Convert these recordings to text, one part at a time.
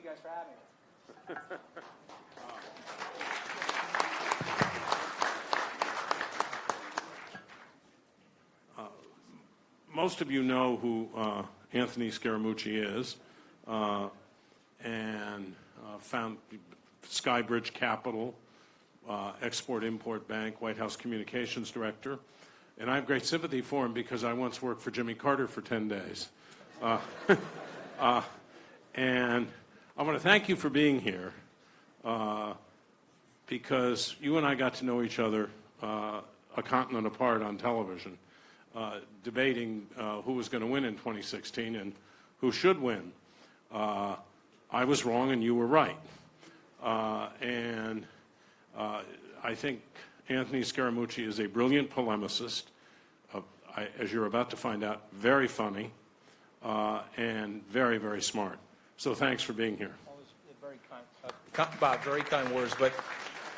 you guys for having me. Most of you know who Anthony Scaramucci is, and found Skybridge Capital, Export-Import Bank, White House Communications Director. And I have great sympathy for him because I once worked for Jimmy Carter for 10 days. And I want to thank you for being here because you and I got to know each other a continent apart on television, debating who was going to win in 2016 and who should win. I was wrong and you were right. And I think Anthony Scaramucci is a brilliant polemicist, as you're about to find out, very funny, and very, very smart. So thanks for being here. Very kind, Bob, very kind words, but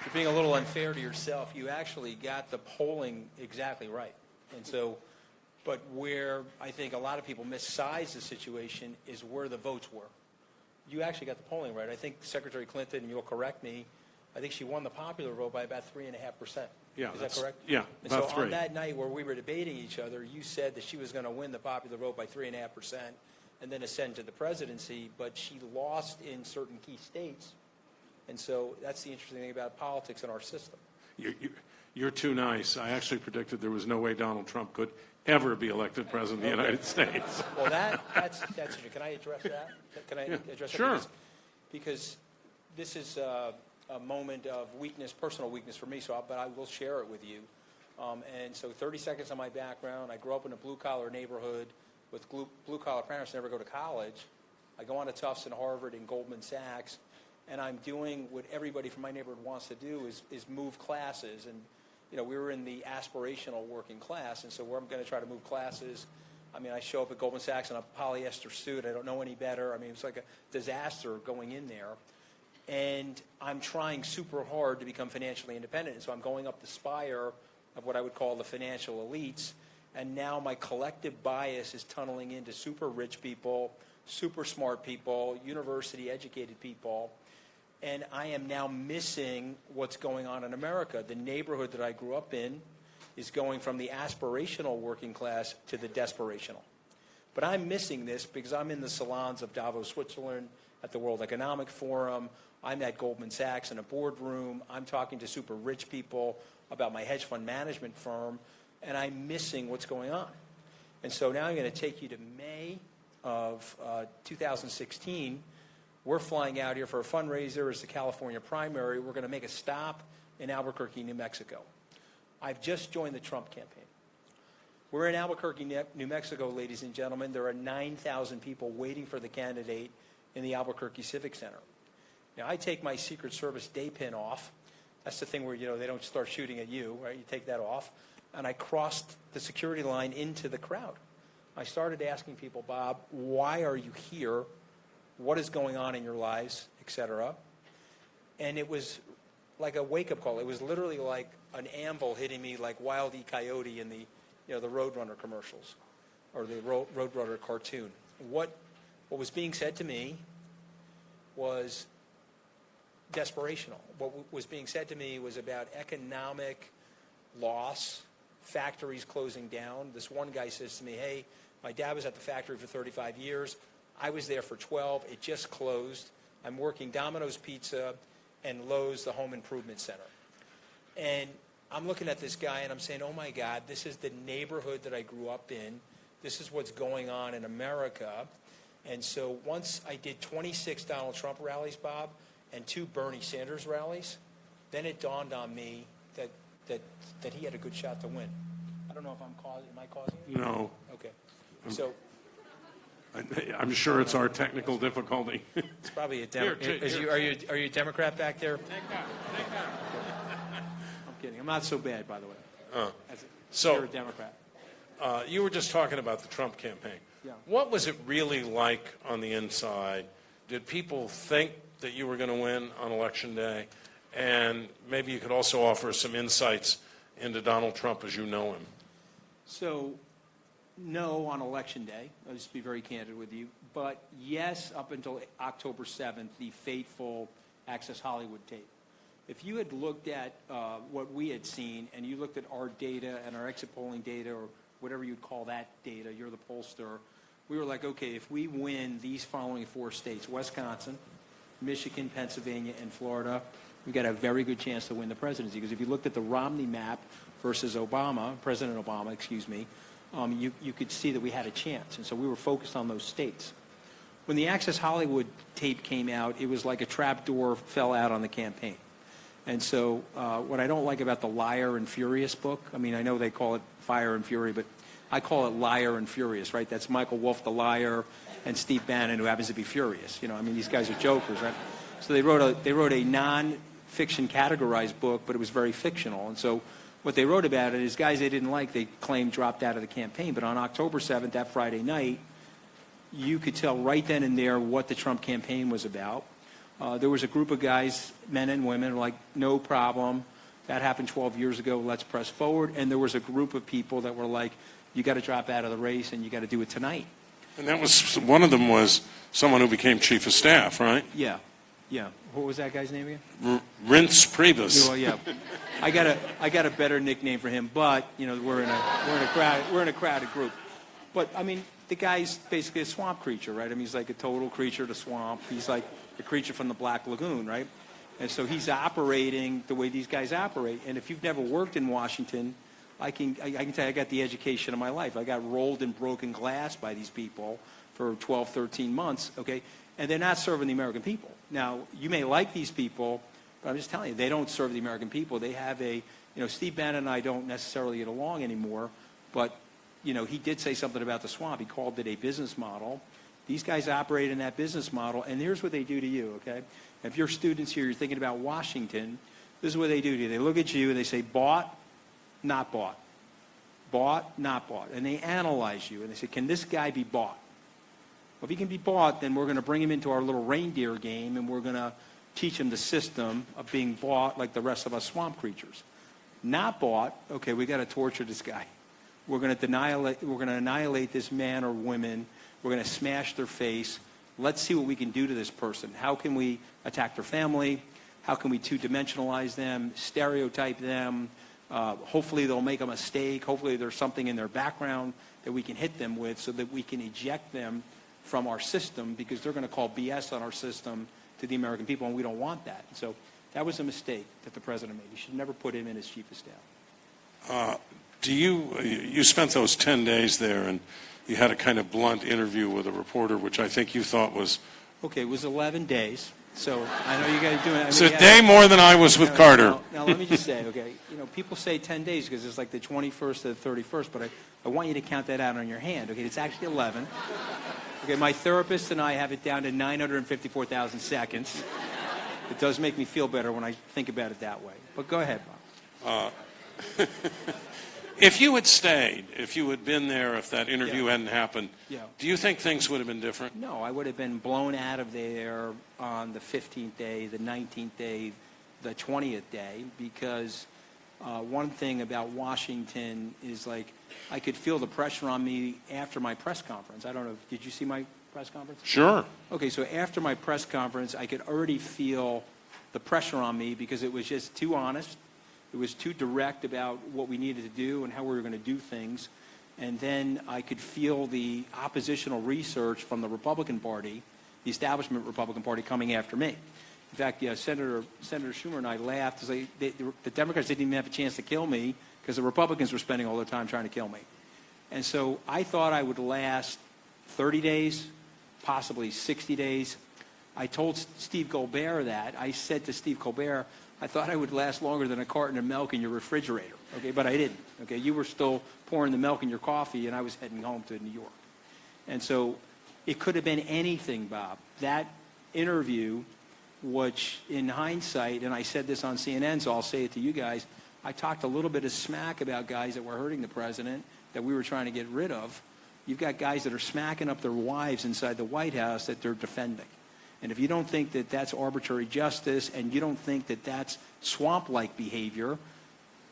you're being a little unfair to yourself. You actually got the polling exactly right. And so, but where I think a lot of people missize the situation is where the votes were. You actually got the polling right. I think Secretary Clinton, and you'll correct me, I think she won the popular vote by about 3.5%. Yeah, is that correct? Yeah, and about so 3. On that night where we were debating each other, you said that she was going to win the popular vote by 3.5% and then ascend to the presidency, but she lost in certain key states. And so that's the interesting thing about politics in our system. You're too nice. I actually predicted there was no way Donald Trump could ever be elected president of the United States. Well, that's interesting. Can I address that? Can I address that? Sure. Because this is a moment of weakness, personal weakness for me, but I will share it with you. And so 30 seconds on my background. I grew up in a blue-collar neighborhood with blue-collar parents who never go to college. I go on to Tufts and Harvard and Goldman Sachs, and I'm doing what everybody from my neighborhood wants to do is move classes. And, you know, we were in the aspirational working class, and so where I'm going to try to move classes, I mean, I show up at Goldman Sachs in a polyester suit. I don't know any better. I mean, it's like a disaster going in there. And I'm trying super hard to become financially independent. And so I'm going up the spire of what I would call the financial elites. And now my collective bias is tunneling into super rich people, super smart people, university educated people. And I am now missing what's going on in America. The neighborhood that I grew up in is going from the aspirational working class to the desperational. But I'm missing this because I'm in the salons of Davos, Switzerland, at the World Economic Forum. I'm at Goldman Sachs in a boardroom. I'm talking to super rich people about my hedge fund management firm, and I'm missing what's going on. And so now I'm going to take you to May of 2016. We're flying out here for a fundraiser. It's the California primary. We're going to make a stop in Albuquerque, New Mexico. I've just joined the Trump campaign. We're in Albuquerque, New Mexico, ladies and gentlemen. There are 9,000 people waiting for the candidate in the Albuquerque Civic Center. Now, I take my Secret Service day pin off. That's the thing where, you know, they don't start shooting at you, right? You take that off. And I crossed the security line into the crowd. I started asking people, Bob, why are you here? What is going on in your lives, et cetera? And it was like a wake-up call. It was literally like an anvil hitting me like Wile E. Coyote in the, you know, the Roadrunner commercials or the Roadrunner cartoon. What was being said to me was desperational. What was being said to me was about economic loss, factories closing down. This one guy says to me, hey, my dad was at the factory for 35 years. I was there for 12. It just closed. I'm working Domino's Pizza and Lowe's, the home improvement center. And I'm looking at this guy and I'm saying, oh my God, this is the neighborhood that I grew up in. This is what's going on in America. And so once I did 26 Donald Trump rallies, Bob, and 2 Bernie Sanders rallies, then it dawned on me that he had a good shot to win. I don't know if am I causing it? No. Okay. So I'm sure it's our technical difficulty. it's probably a Democrat. Are you a Democrat back there? Take that. I'm kidding. I'm not so bad, by the way. So you're a Democrat. You were just talking about the Trump campaign. Yeah. What was it really like on the inside? Did people think that you were going to win on Election Day? And maybe you could also offer some insights into Donald Trump as you know him. So No on Election Day. I'll just be very candid with you. But yes, up until October 7th, the fateful Access Hollywood tape. If you had looked at what we had seen, and you looked at our data and our exit polling data, or whatever you'd call that data, you're the pollster, we were like, okay, if we win these following 4 states, Wisconsin, Michigan, Pennsylvania, and Florida, we've got a very good chance to win the presidency. Because if you looked at the Romney map versus Obama, President Obama, excuse me, you could see that we had a chance. And so we were focused on those states. When the Access Hollywood tape came out, it was like a trapdoor fell out on the campaign. And so what I don't like about the Liar and Furious book, I mean, I know they call it Fire and Fury, but I call it Liar and Furious, right? That's Michael Wolff, the liar, and Steve Bannon, who happens to be furious. You know, I mean, these guys are jokers, right? So they wrote a non-fiction categorized book, but it was very fictional. And so what they wrote about it is guys they didn't like, they claimed dropped out of the campaign. But on October 7th, that Friday night, you could tell right then and there what the Trump campaign was about. There was a group of guys, men and women, like, no problem. That happened 12 years ago. Let's press forward. And there was a group of people that were like, you got to drop out of the race and you got to do it tonight. And that was, one of them was someone who became chief of staff, right? Yeah. Yeah. What was that guy's name again? Rince Priebus. Well, yeah. I got a better nickname for him, but you know, we're in a crowded group. But I mean, the guy's basically a swamp creature, right? I mean, he's like a total creature of the swamp. He's like a creature from the Black Lagoon, right? And so he's operating the way these guys operate. And if you've never worked in Washington, I can tell you I got the education of my life. I got rolled in broken glass by these people for 12, 13 months, okay? And they're not serving the American people. Now, you may like these people, but I'm just telling you, they don't serve the American people. They have a, you know, Steve Bannon and I don't necessarily get along anymore, but, you know, he did say something about the swamp. He called it a business model. These guys operate in that business model, and here's what they do to you, okay? If you're students here, you're thinking about Washington, this is what they do to you. They look at you and they say, bought, not bought. Bought, not bought. And they analyze you, and they say, can this guy be bought? Well, if he can be bought, then we're going to bring him into our little reindeer game, and we're going to teach him the system of being bought like the rest of us swamp creatures. Not bought, okay, we got to torture this guy. We're going to annihilate this man or women. We're going to smash their face. Let's see what we can do to this person. How can we attack their family? How can we two-dimensionalize them, stereotype them? Hopefully they'll make a mistake. Hopefully there's something in their background that we can hit them with so that we can eject them from our system, because they're going to call BS on our system to the American people, and we don't want that. So that was a mistake that the president made. You should never put him in as chief of staff. You spent those 10 days there, and you had a kind of blunt interview with a reporter, which I think you thought was... Okay, it was 11 days. So I know you guys are doing it. It's a day more than I was with Carter. Now, let me just say, okay, you know, people say 10 days because it's like the 21st to the 31st, but I want you to count that out on your hand, okay? It's actually 11. Okay, my therapist and I have it down to 954,000 seconds. It does make me feel better when I think about it that way. But go ahead, Bob. If you had stayed, if you had been there, if that interview hadn't happened, do you think things would have been different? No, I would have been blown out of there on the 15th day, the 19th day, the 20th day, because one thing about Washington is, like, I could feel the pressure on me after my press conference. I don't know, did you see my press conference? Sure. Okay, so after my press conference, I could already feel the pressure on me because it was just too honest. It was too direct about what we needed to do and how we were going to do things. And then I could feel the oppositional research from the Republican Party, the establishment Republican Party, coming after me. In fact, Senator Schumer and I laughed because the Democrats didn't even have a chance to kill me because the Republicans were spending all their time trying to kill me. And so I thought I would last 30 days, possibly 60 days. I told Steve Colbert that. I said to Steve Colbert, I thought I would last longer than a carton of milk in your refrigerator, okay, but I didn't, okay? You were still pouring the milk in your coffee, and I was heading home to New York. And so it could have been anything, Bob. That interview, which in hindsight, and I said this on CNN, so I'll say it to you guys, I talked a little bit of smack about guys that were hurting the president that we were trying to get rid of. You've got guys that are smacking up their wives inside the White House that they're defending. And if you don't think that that's arbitrary justice and you don't think that that's swamp-like behavior,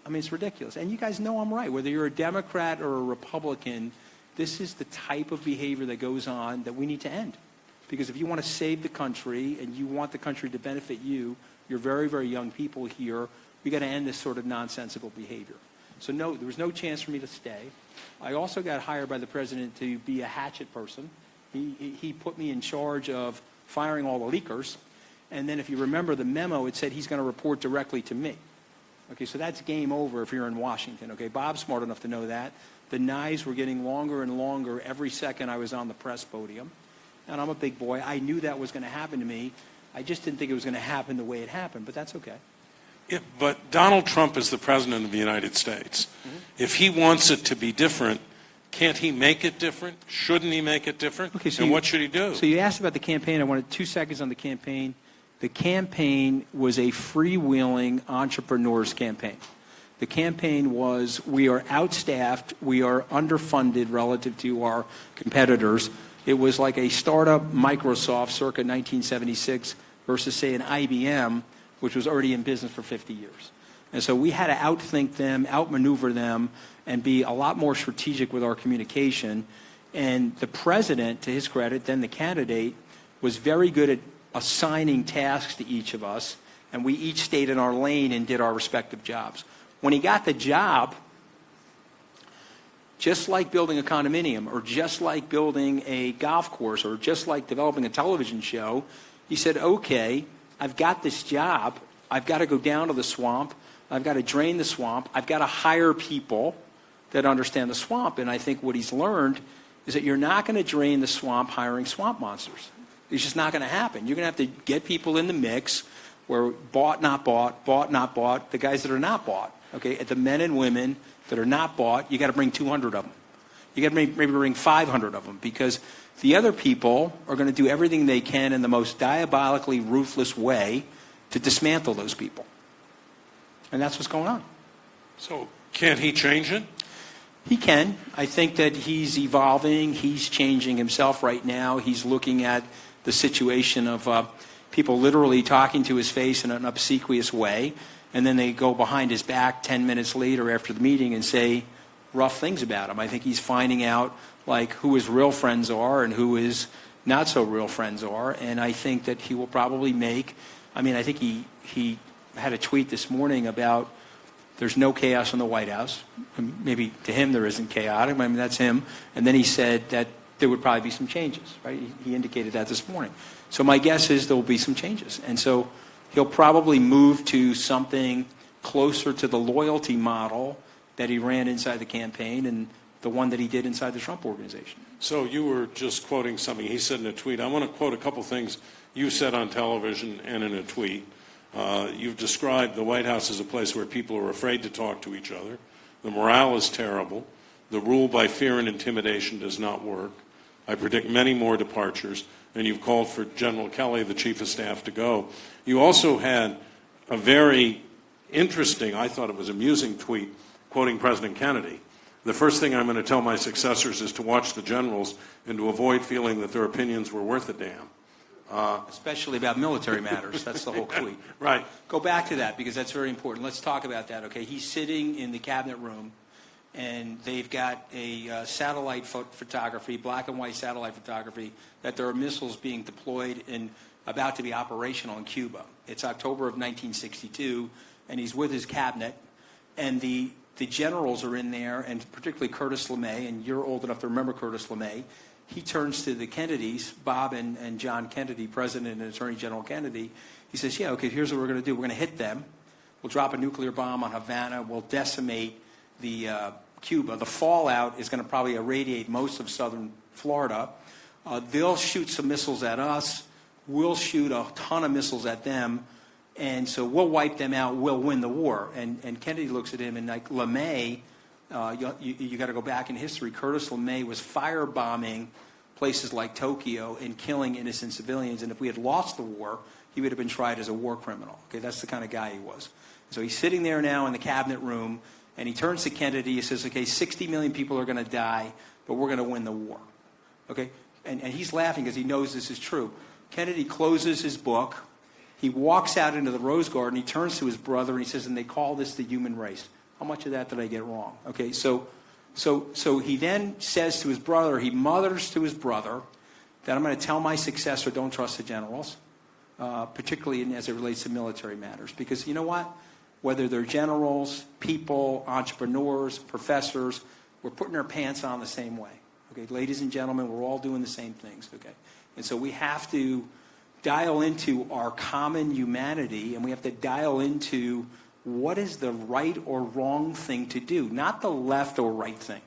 I mean, it's ridiculous. And you guys know I'm right. Whether you're a Democrat or a Republican, this is the type of behavior that goes on that we need to end. Because if you want to save the country and you want the country to benefit you, you're very, very young people here, we got to end this sort of nonsensical behavior. So no, there was no chance for me to stay. I also got hired by the president to be a hatchet person. He put me in charge of firing all the leakers. And then if you remember the memo, it said he's going to report directly to me. Okay, so that's game over if you're in Washington. Okay, Bob's smart enough to know that. The knives were getting longer and longer every second I was on the press podium. And I'm a big boy. I knew that was going to happen to me. I just didn't think it was going to happen the way it happened, but that's okay. Yeah, but Donald Trump is the president of the United States. Mm-hmm. If he wants it to be different, can't he make it different? Shouldn't he make it different? Okay, so and what should he do? So you asked about the campaign. I wanted 2 seconds on the campaign. The campaign was a freewheeling entrepreneur's campaign. The campaign was, we are outstaffed, we are underfunded relative to our competitors. It was like a startup Microsoft circa 1976 versus, say, an IBM, which was already in business for 50 years. And so we had to outthink them, outmaneuver them, and be a lot more strategic with our communication. And the president, to his credit, then the candidate, was very good at assigning tasks to each of us, and we each stayed in our lane and did our respective jobs. When he got the job, just like building a condominium, or just like building a golf course, or just like developing a television show, he said, okay, I've got this job. I've got to go down to the swamp. I've got to drain the swamp. I've got to hire people that understand the swamp. And I think what he's learned is that you're not going to drain the swamp hiring swamp monsters. It's just not going to happen. You're going to have to get people in the mix where bought, not bought, the guys that are not bought. Okay, the men and women that are not bought, you got to bring 200 of them. You got to maybe bring 500 of them, because the other people are going to do everything they can in the most diabolically ruthless way to dismantle those people. And that's what's going on. So can't he change it? He can. I think that he's evolving. He's changing himself right now. He's looking at the situation of people literally talking to his face in an obsequious way, and then they go behind his back 10 minutes later after the meeting and say rough things about him. I think he's finding out like who his real friends are and who his not so real friends are, and I think that he will probably make, I think he had a tweet this morning about there's no chaos in the White House. Maybe to him there isn't chaotic. That's him. And then he said that there would probably be some changes, right? He indicated that this morning. So my guess is there will be some changes. And so he'll probably move to something closer to the loyalty model that he ran inside the campaign and the one that he did inside the Trump organization. So you were just quoting something he said in a tweet. I want to quote a couple things you said on television and in a tweet. You've described the White House as a place where people are afraid to talk to each other. The morale is terrible. The rule by fear and intimidation does not work. I predict many more departures, and you've called for General Kelly, the Chief of Staff, to go. You also had a very interesting, I thought it was amusing tweet, quoting President Kennedy. The first thing I'm going to tell my successors is to watch the generals and to avoid feeling that their opinions were worth a damn. Especially about military matters. That's the whole tweet. Right. Go back to that, because that's very important. Let's talk about that, okay? He's sitting in the cabinet room, and they've got a satellite photography, black and white satellite photography, that there are missiles being deployed and about to be operational in Cuba. It's October of 1962, and he's with his cabinet, and the generals are in there, and particularly Curtis LeMay, and you're old enough to remember Curtis LeMay. He turns to the Kennedys, Bob and John Kennedy, President and Attorney General Kennedy. He says, yeah, okay, here's what we're going to do. We're going to hit them. We'll drop a nuclear bomb on Havana. We'll decimate the Cuba. The fallout is going to probably irradiate most of southern Florida. They'll shoot some missiles at us. We'll shoot a ton of missiles at them. And so we'll wipe them out. We'll win the war. And Kennedy looks at him, and like LeMay, you got to go back in history. Curtis LeMay was firebombing places like Tokyo and killing innocent civilians. And if we had lost the war, he would have been tried as a war criminal. Okay, that's the kind of guy he was. So he's sitting there now in the cabinet room, and he turns to Kennedy. He says, okay, 60 million people are going to die, but we're going to win the war. Okay, and he's laughing because he knows this is true. Kennedy closes his book. He walks out into the Rose Garden. He turns to his brother, and he says, and they call this the human race. How much of that did I get wrong? Okay, so So he then says to his brother, he mutters to his brother that I'm going to tell my successor, don't trust the generals, particularly as it relates to military matters. Because you know what? Whether they're generals, people, entrepreneurs, professors, we're putting our pants on the same way. Okay, ladies and gentlemen, we're all doing the same things. Okay, and so we have to dial into our common humanity, and we have to dial into what is the right or wrong thing to do, not the left or right thing.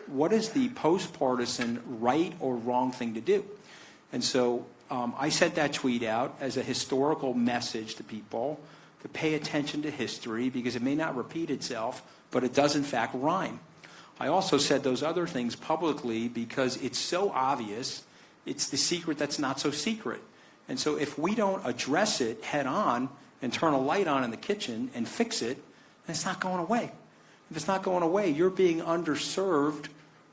What is the post-partisan right or wrong thing to do? And so I sent that tweet out as a historical message to people to pay attention to history because it may not repeat itself, but it does in fact rhyme. I also said those other things publicly because it's so obvious, it's the secret that's not so secret. And so if we don't address it head on and turn a light on in the kitchen and fix it, then it's not going away. If it's not going away, you're being underserved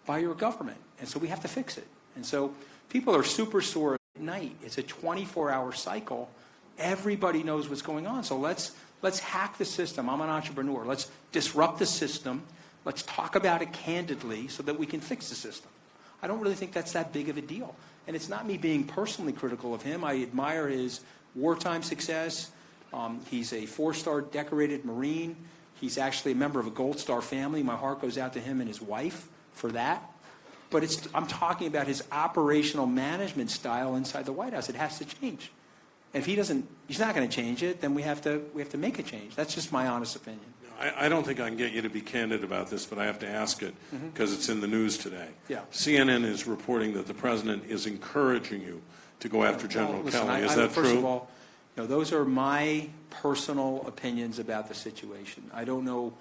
by your government. And so we have to fix it. And so people are super sore at night. It's a 24-hour cycle. Everybody knows what's going on. So let's hack the system. I'm an entrepreneur. Let's disrupt the system. Let's talk about it candidly so that we can fix the system. I don't really think that's that big of a deal. And it's not me being personally critical of him. I admire his wartime success. He's a 4-star decorated Marine. He's actually a member of a Gold Star family. My heart goes out to him and his wife for that. But I'm talking about his operational management style inside the White House. It has to change. And if he's not going to change it, then we have to make a change. That's just my honest opinion. I don't think I can get you to be candid about this, but I have to ask it because it's in the news today. Yeah. CNN is reporting that the president is encouraging you to go after General Kelly. Is that true? First of all, those are my personal opinions about the situation. I don't know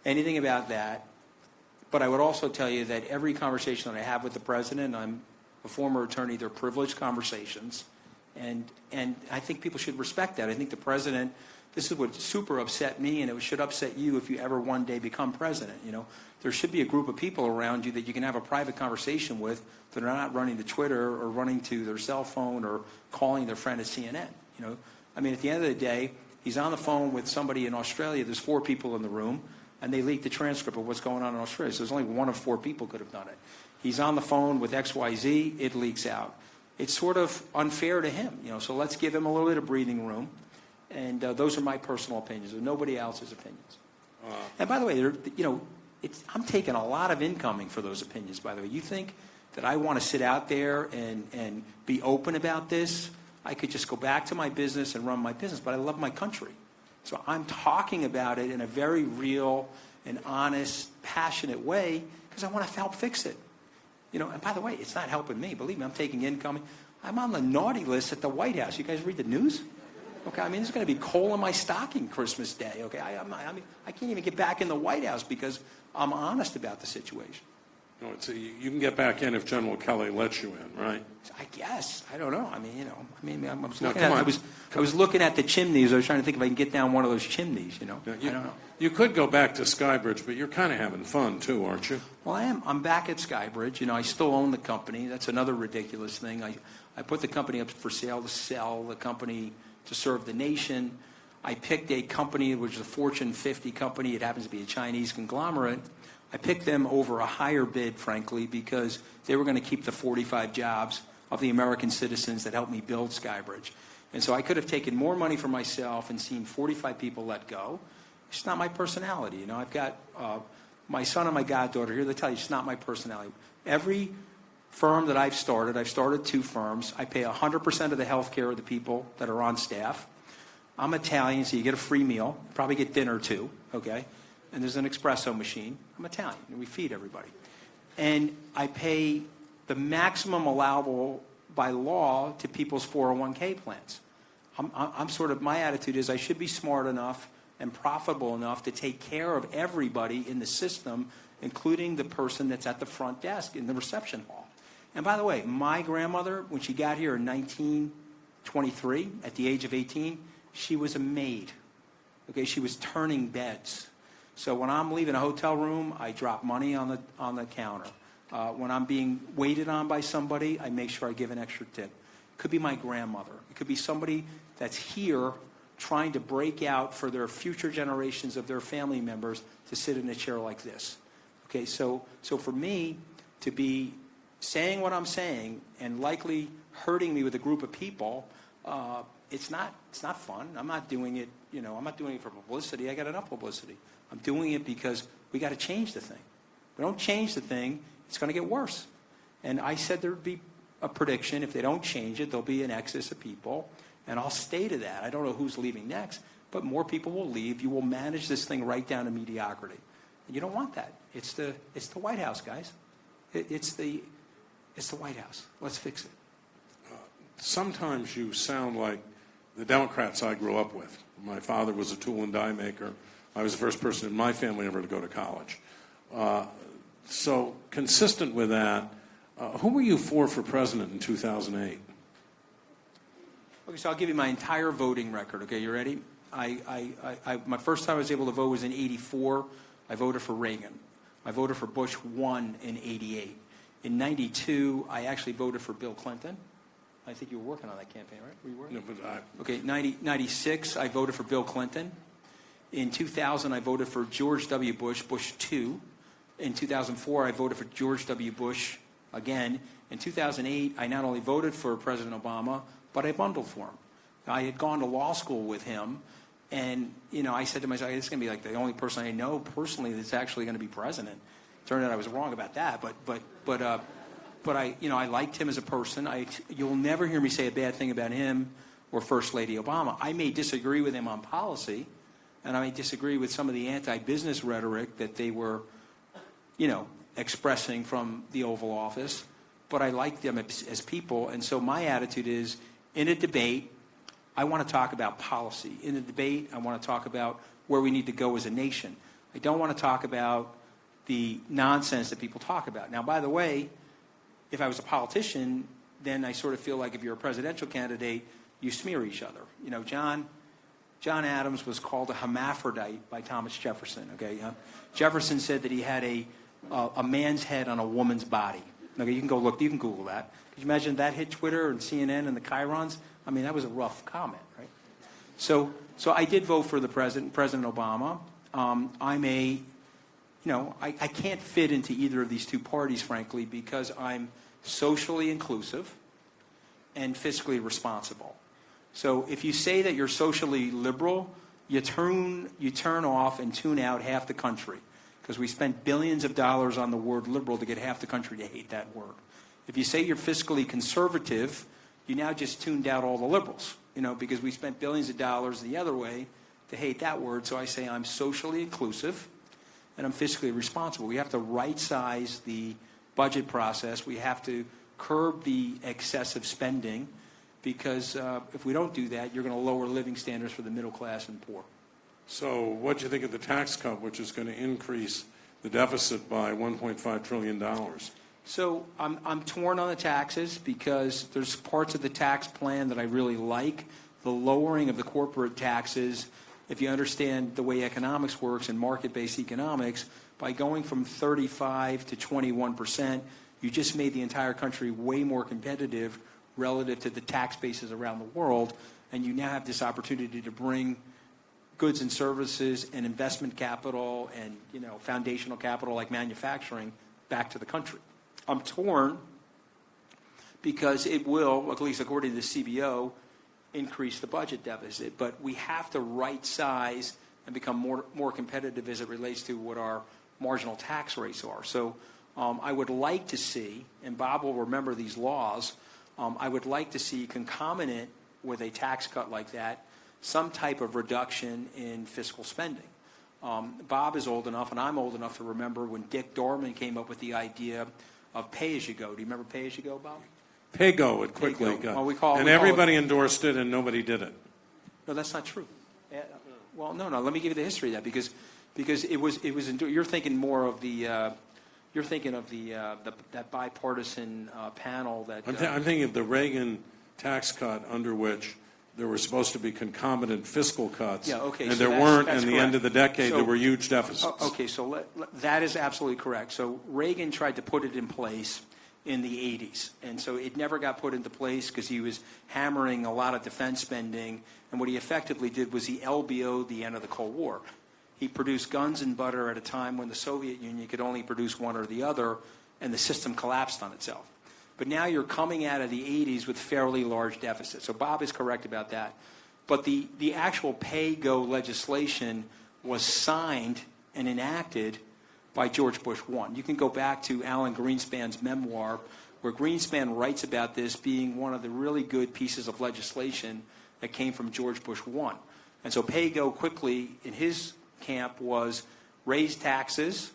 anything about that, but I would also tell you that every conversation that I have with the president, I'm a former attorney, they're privileged conversations, and I think people should respect that. I think the president, this is what super upset me, and it should upset you if you ever one day become president. There should be a group of people around you that you can have a private conversation with that are not running to Twitter or running to their cell phone or calling their friend at CNN. I mean, at the end of the day, he's on the phone with somebody in Australia. There's 4 people in the room, and they leaked the transcript of what's going on in Australia. So there's only 1 of 4 people could have done it. He's on the phone with XYZ. It leaks out. It's sort of unfair to him. So let's give him a little bit of breathing room. And those are my personal opinions, or nobody else's opinions. And by the way, I'm taking a lot of incoming for those opinions, by the way. You think that I want to sit out there and be open about this? I could just go back to my business and run my business, but I love my country. So I'm talking about it in a very real and honest, passionate way because I want to help fix it. And by the way, it's not helping me. Believe me, I'm taking incoming. I'm on the naughty list at the White House. You guys read the news? Okay, I mean, there's going to be coal in my stocking Christmas Day. Okay, I can't even get back in the White House because I'm honest about the situation. No, you can get back in if General Kelly lets you in, right? I guess. I don't know. I was looking at the chimneys. I was trying to think if I can get down one of those chimneys. I don't know. You could go back to Skybridge, but you're kind of having fun too, aren't you? Well, I am. I'm back at Skybridge. I still own the company. That's another ridiculous thing. I put the company up for sale to sell the company to serve the nation. I picked a company which is a Fortune 50 company. It happens to be a Chinese conglomerate. I picked them over a higher bid, frankly, because they were going to keep the 45 jobs of the American citizens that helped me build Skybridge. And so I could have taken more money for myself and seen 45 people let go. It's not my personality. I've got my son and my goddaughter here. They tell you it's not my personality. Every firm that I've started 2 firms. I pay 100% of the health care of the people that are on staff. I'm Italian, so you get a free meal. Probably get dinner too, okay? And there's an espresso machine. I'm Italian, and we feed everybody. And I pay the maximum allowable by law to people's 401k plans. My attitude is I should be smart enough and profitable enough to take care of everybody in the system, including the person that's at the front desk in the reception hall. And by the way, my grandmother, when she got here in 1923, at the age of 18, she was a maid. Okay, she was turning beds. So when I'm leaving a hotel room, I drop money on the counter. When I'm being waited on by somebody, I make sure I give an extra tip. It could be my grandmother. It could be somebody that's here trying to break out for their future generations of their family members to sit in a chair like this. Okay, so for me to be saying what I'm saying and likely hurting me with a group of people, it's not fun. I'm not doing it, I'm not doing it for publicity. I got enough publicity. I'm doing it because we got to change the thing. If we don't change the thing, it's going to get worse. And I said there would be a prediction. If they don't change it, there'll be an exodus of people. And I'll stay to that. I don't know who's leaving next, but more people will leave. You will manage this thing right down to mediocrity. And you don't want that. It's the White House, guys. It's the White House. Let's fix it. Sometimes you sound like the Democrats I grew up with. My father was a tool and die maker. I was the first person in my family ever to go to college. So consistent with that, who were you for president in 2008? Okay, so I'll give you my entire voting record. Okay, you ready? My first time I was able to vote was in '84. I voted for Reagan. I voted for Bush 1 in '88. In '92, I actually voted for Bill Clinton. I think you were working on that campaign, right? Were you working? No, but Okay, 96, I voted for Bill Clinton. In 2000, I voted for George W. Bush, Bush 2. In 2004, I voted for George W. Bush again. In 2008, I not only voted for President Obama, but I bundled for him. I had gone to law school with him, and I said to myself, this is going to be like the only person I know personally that's actually going to be president. Turned out I was wrong about that, but I liked him as a person. You'll never hear me say a bad thing about him or First Lady Obama. I may disagree with him on policy, and I may disagree with some of the anti-business rhetoric that they were, expressing from the Oval Office, but I like them as people. And so my attitude is, in a debate, I want to talk about policy. In a debate, I want to talk about where we need to go as a nation. I don't want to talk about the nonsense that people talk about. Now, by the way, if I was a politician, then I sort of feel like if you're a presidential candidate, you smear each other. John Adams was called a hermaphrodite by Thomas Jefferson. Okay, Jefferson said that he had a man's head on a woman's body. Okay, you can go look. You can Google that. Could you imagine that hit Twitter and CNN and the Chirons? I mean, that was a rough comment, right? So I did vote for the President Obama. I can't fit into either of these two parties, frankly, because I'm socially inclusive and fiscally responsible. So if you say that you're socially liberal, you turn off and tune out half the country, because we spent billions of dollars on the word liberal to get half the country to hate that word. If you say you're fiscally conservative, you now just tuned out all the liberals, because we spent billions of dollars the other way to hate that word. So I say I'm socially inclusive and I'm fiscally responsible. We have to right-size the budget process. We have to curb the excessive spending, because if we don't do that, you're going to lower living standards for the middle class and poor. So what do you think of the tax cut, which is going to increase the deficit by $1.5 trillion? So I'm torn on the taxes, because there's parts of the tax plan that I really like. The lowering of the corporate taxes, if you understand the way economics works and market-based economics, by going from 35 to 21%, you just made the entire country way more competitive relative to the tax bases around the world, and you now have this opportunity to bring goods and services and investment capital and foundational capital like manufacturing back to the country. I'm torn because it will, at least according to the CBO, increase the budget deficit, but we have to right size and become more competitive as it relates to what our marginal tax rates are. So I would like to see, and Bob will remember these laws, I would like to see concomitant with a tax cut like that, some type of reduction in fiscal spending. Bob is old enough, and I'm old enough to remember when Dick Dorman came up with the idea of pay-as-you-go. Do you remember pay-as-you-go, Bob? Pay-go, it quickly got. Well, everybody endorsed it, and nobody did it. No, that's not true. Well, no. Let me give you the history of that, because it was. You're thinking more of the. You're thinking of that bipartisan panel that. I'm thinking of the Reagan tax cut, under which there were supposed to be concomitant fiscal cuts. Yeah, okay. And so there weren't, and the end of the decade, so, there were huge deficits. Okay, so that is absolutely correct. So Reagan tried to put it in place in the 80s, and so it never got put into place because he was hammering a lot of defense spending, and what he effectively did was he LBO'd the end of the Cold War. He produced guns and butter at a time when the Soviet Union could only produce one or the other, and the system collapsed on itself. But now you're coming out of the 80s with fairly large deficits. So Bob is correct about that. But the actual pay-go legislation was signed and enacted by George Bush I. You can go back to Alan Greenspan's memoir, where Greenspan writes about this being one of the really good pieces of legislation that came from George Bush I. And so pay-go quickly in his camp was raise taxes,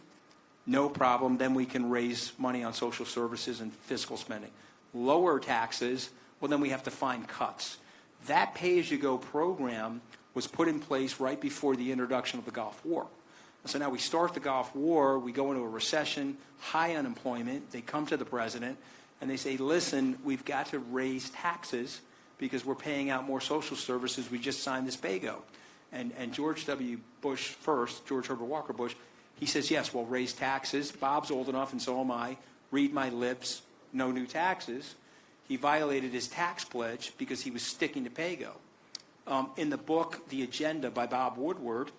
no problem, then we can raise money on social services and fiscal spending. Lower taxes, well, then we have to find cuts. That pay-as-you-go program was put in place right before the introduction of the Gulf War. So now we start the Gulf War, we go into a recession, high unemployment, they come to the president, and they say, listen, we've got to raise taxes because we're paying out more social services, we just signed this pay-go. And George W. Bush first, George Herbert Walker Bush, he says, yes, we'll raise taxes. Bob's old enough, and so am I. Read my lips, no new taxes. He violated his tax pledge because he was sticking to pay-go. In the book, The Agenda by Bob Woodward,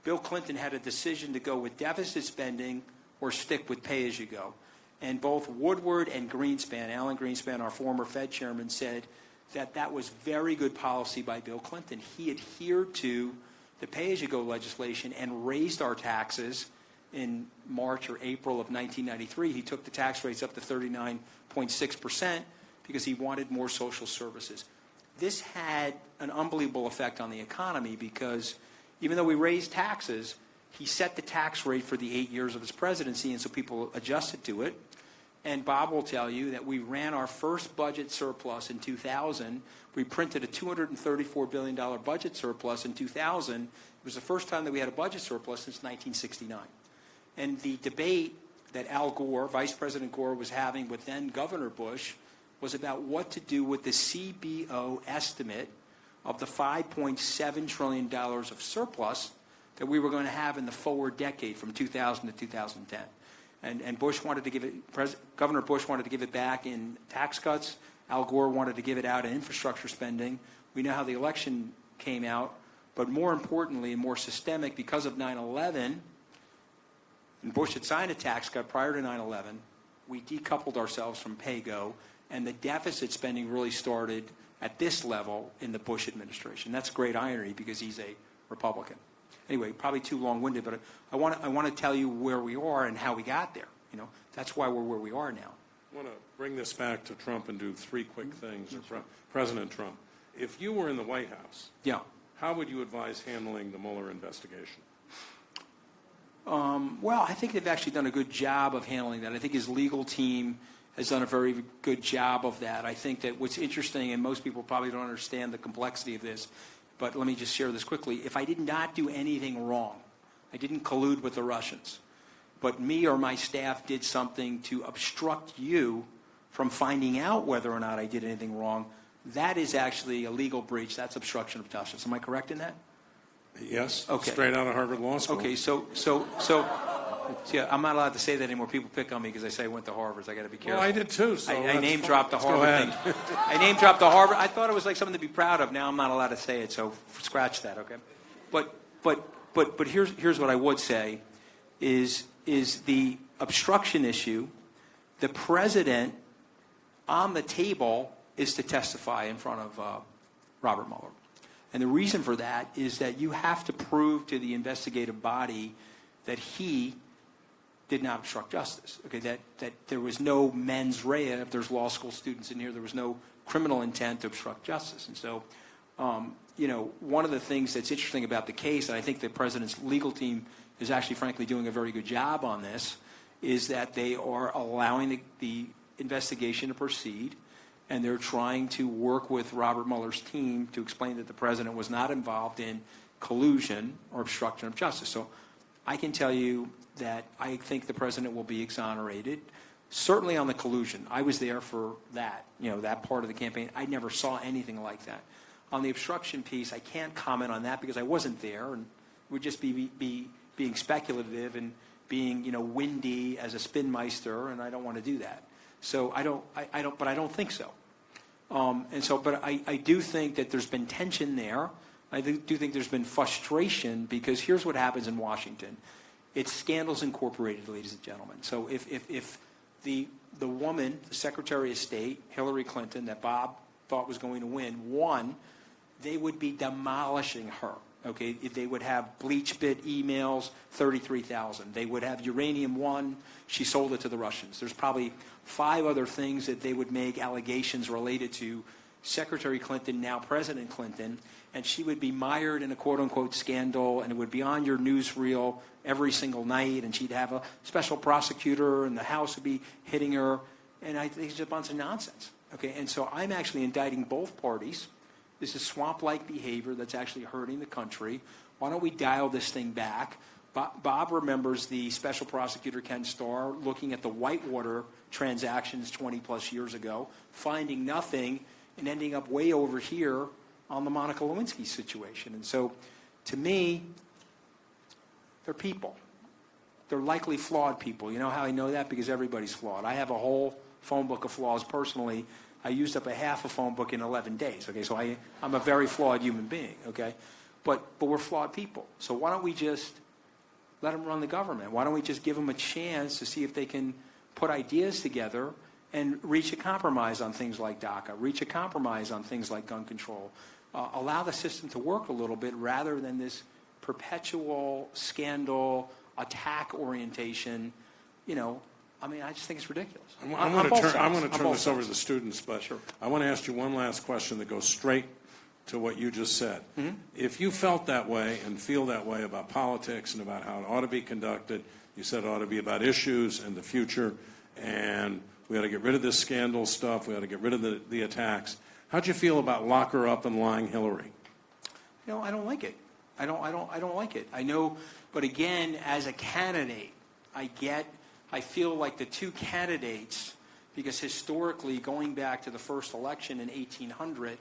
Bill Clinton had a decision to go with deficit spending or stick with pay-as-you-go. And both Woodward and Greenspan, Alan Greenspan, our former Fed chairman, said that that was very good policy by Bill Clinton. He adhered to the pay-as-you-go legislation and raised our taxes in March or April of 1993. He took the tax rates up to 39.6% because he wanted more social services. This had an unbelievable effect on the economy because even though we raised taxes, he set the tax rate for the 8 years of his presidency, and so people adjusted to it. And Bob will tell you that we ran our first budget surplus in 2000. We printed a $234 billion budget surplus in 2000. It was the first time that we had a budget surplus since 1969. And the debate that Al Gore, Vice President Gore, was having with then Governor Bush was about what to do with the CBO estimate of the $5.7 trillion of surplus that we were going to have in the forward decade from 2000 to 2010. And Bush wanted to give it, Governor Bush wanted to give it back in tax cuts. Al Gore wanted to give it out in infrastructure spending. We know how the election came out. But more importantly and more systemic, because of 9/11, and Bush had signed a tax cut prior to 9/11, we decoupled ourselves from pay-go, and the deficit spending really started at this level in the Bush administration. That's great irony because he's a Republican. Anyway, probably too long-winded, but I want to tell you where we are and how we got there. You know, that's why we're where we are now. I want to bring this back to Trump and do three quick things. President Trump, if you were in the White House, yeah, how would you advise handling the Mueller investigation? Well, I think they've actually done a good job of handling that. I think his legal team has done a very good job of that. I think that what's interesting, and most people probably don't understand the complexity of this, but let me just share this quickly. If I did not do anything wrong, I didn't collude with the Russians, but me or my staff did something to obstruct you from finding out whether or not I did anything wrong, that is actually a legal breach. That's obstruction of justice. Am I correct in that? Yes. Okay. Straight out of Harvard Law School. Okay, so yeah, I'm not allowed to say that anymore. People pick on me because I say I went to Harvard. So I got to be careful. Well, I did too. So I name dropped the Harvard thing. Go ahead. I name dropped the Harvard. I thought it was like something to be proud of. Now I'm not allowed to say it. So scratch that. Okay. But here's what I would say is the obstruction issue. The president on the table is to testify in front of Robert Mueller. And the reason for that is that you have to prove to the investigative body that he did not obstruct justice. Okay, that there was no mens rea. If there's law school students in here, there was no criminal intent to obstruct justice. And so, you know, one of the things that's interesting about the case, and I think the president's legal team is actually, frankly, doing a very good job on this, is that they are allowing the investigation to proceed, and they're trying to work with Robert Mueller's team to explain that the president was not involved in collusion or obstruction of justice. So I can tell you that I think the president will be exonerated, certainly on the collusion. I was there for that, you know, that part of the campaign. I never saw anything like that. On the obstruction piece, I can't comment on that because I wasn't there, and it would just be being speculative and being, you know, windy as a spinmeister, and I don't want to do that. So I don't think so. But I do think that there's been tension there I do think there's been frustration because here's what happens in Washington. It's scandals incorporated, ladies and gentlemen. So if the woman, the Secretary of State, Hillary Clinton, that Bob thought was going to win, won, they would be demolishing her. Okay, they would have bleach bit emails, 33,000. They would have uranium one. She sold it to the Russians. There's probably 5 other things that they would make allegations related to Secretary Clinton, now President Clinton, and she would be mired in a quote-unquote scandal, and it would be on your newsreel every single night, and she'd have a special prosecutor, and the House would be hitting her, and I think it's a bunch of nonsense. Okay, and so I'm actually indicting both parties. This is swamp-like behavior that's actually hurting the country. Why don't we dial this thing back? Bob remembers the special prosecutor Ken Starr looking at the Whitewater transactions 20-plus years ago, finding nothing, and ending up way over here on the Monica Lewinsky situation. And so, to me, they're people. They're likely flawed people. You know how I know that? Because everybody's flawed. I have a whole phone book of flaws personally. I used up a half a phone book in 11 days, okay? So I'm a very flawed human being, okay? But we're flawed people. So why don't we just let them run the government? Why don't we just give them a chance to see if they can put ideas together and reach a compromise on things like DACA, reach a compromise on things like gun control, allow the system to work a little bit rather than this perpetual scandal, attack orientation, you know. I mean, I just think it's ridiculous. I'm going to turn this over to the students, but sure. I want to ask you one last question that goes straight to what you just said. Mm-hmm. If you felt that way and feel that way about politics and about how it ought to be conducted, you said it ought to be about issues and the future, and we ought to get rid of this scandal stuff, we ought to get rid of the attacks. How'd you feel about lock her up and lying Hillary? You know, I don't like it. I don't like it. I know, but again, as a candidate, I feel like the two candidates, because historically, going back to the first election in 1800,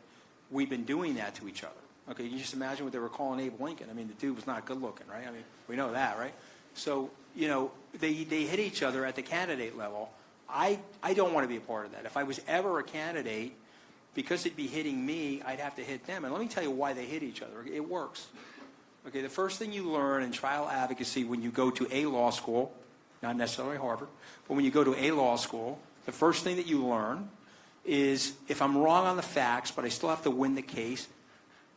we've been doing that to each other. Okay, you just imagine what they were calling Abe Lincoln. I mean, the dude was not good looking, right? I mean, we know that, right? So, you know, they hit each other at the candidate level. I don't want to be a part of that. If I was ever a candidate, because it'd be hitting me, I'd have to hit them. And let me tell you why they hit each other. It works. Okay, the first thing you learn in trial advocacy when you go to a law school, not necessarily Harvard, but when you go to a law school, the first thing that you learn is if I'm wrong on the facts, but I still have to win the case,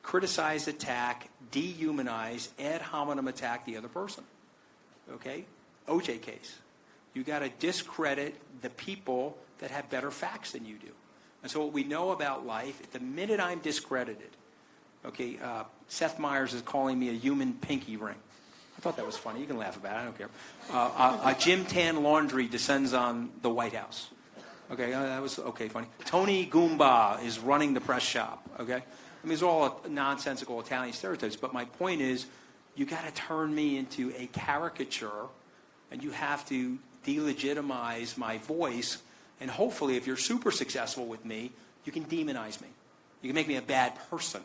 criticize, attack, dehumanize, ad hominem attack the other person. Okay? OJ case. You got to discredit the people that have better facts than you do. And so what we know about life, the minute I'm discredited, okay, Seth Meyers is calling me a human pinky ring. I thought that was funny. You can laugh about it. I don't care. Jim Tan Laundry descends on the White House. Okay, that was, okay, funny. Tony Goomba is running the press shop. Okay? I mean, it's all nonsensical Italian stereotypes. But my point is, you got to turn me into a caricature, and you have to delegitimize my voice. And hopefully, if you're super successful with me, you can demonize me. You can make me a bad person.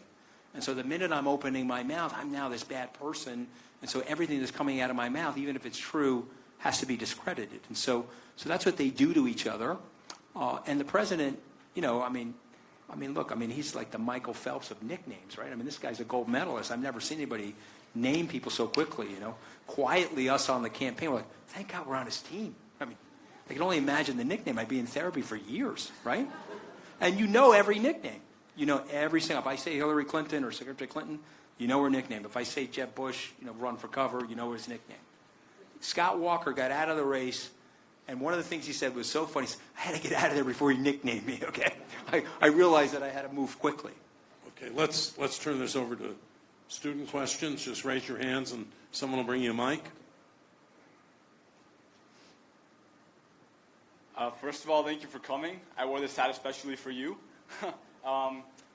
And so the minute I'm opening my mouth, I'm now this bad person. And so everything that's coming out of my mouth, even if it's true, has to be discredited. And so that's what they do to each other. And the president, you know, I mean, look, I mean, he's like the Michael Phelps of nicknames, right? I mean, this guy's a gold medalist. I've never seen anybody name people so quickly, you know. Quietly, us on the campaign, we're like, thank God we're on his team. I mean, I can only imagine the nickname. I'd be in therapy for years, right? And you know every nickname. You know every single. If I say Hillary Clinton or Secretary Clinton, you know her nickname. If I say Jeb Bush, you know, run for cover, you know his nickname. Scott Walker got out of the race, and one of the things he said was so funny. He said, I had to get out of there before he nicknamed me, okay? I realized that I had to move quickly. Okay, let's turn this over to student questions. Just raise your hands, and someone will bring you a mic. First of all, thank you for coming. I wore this hat especially for you.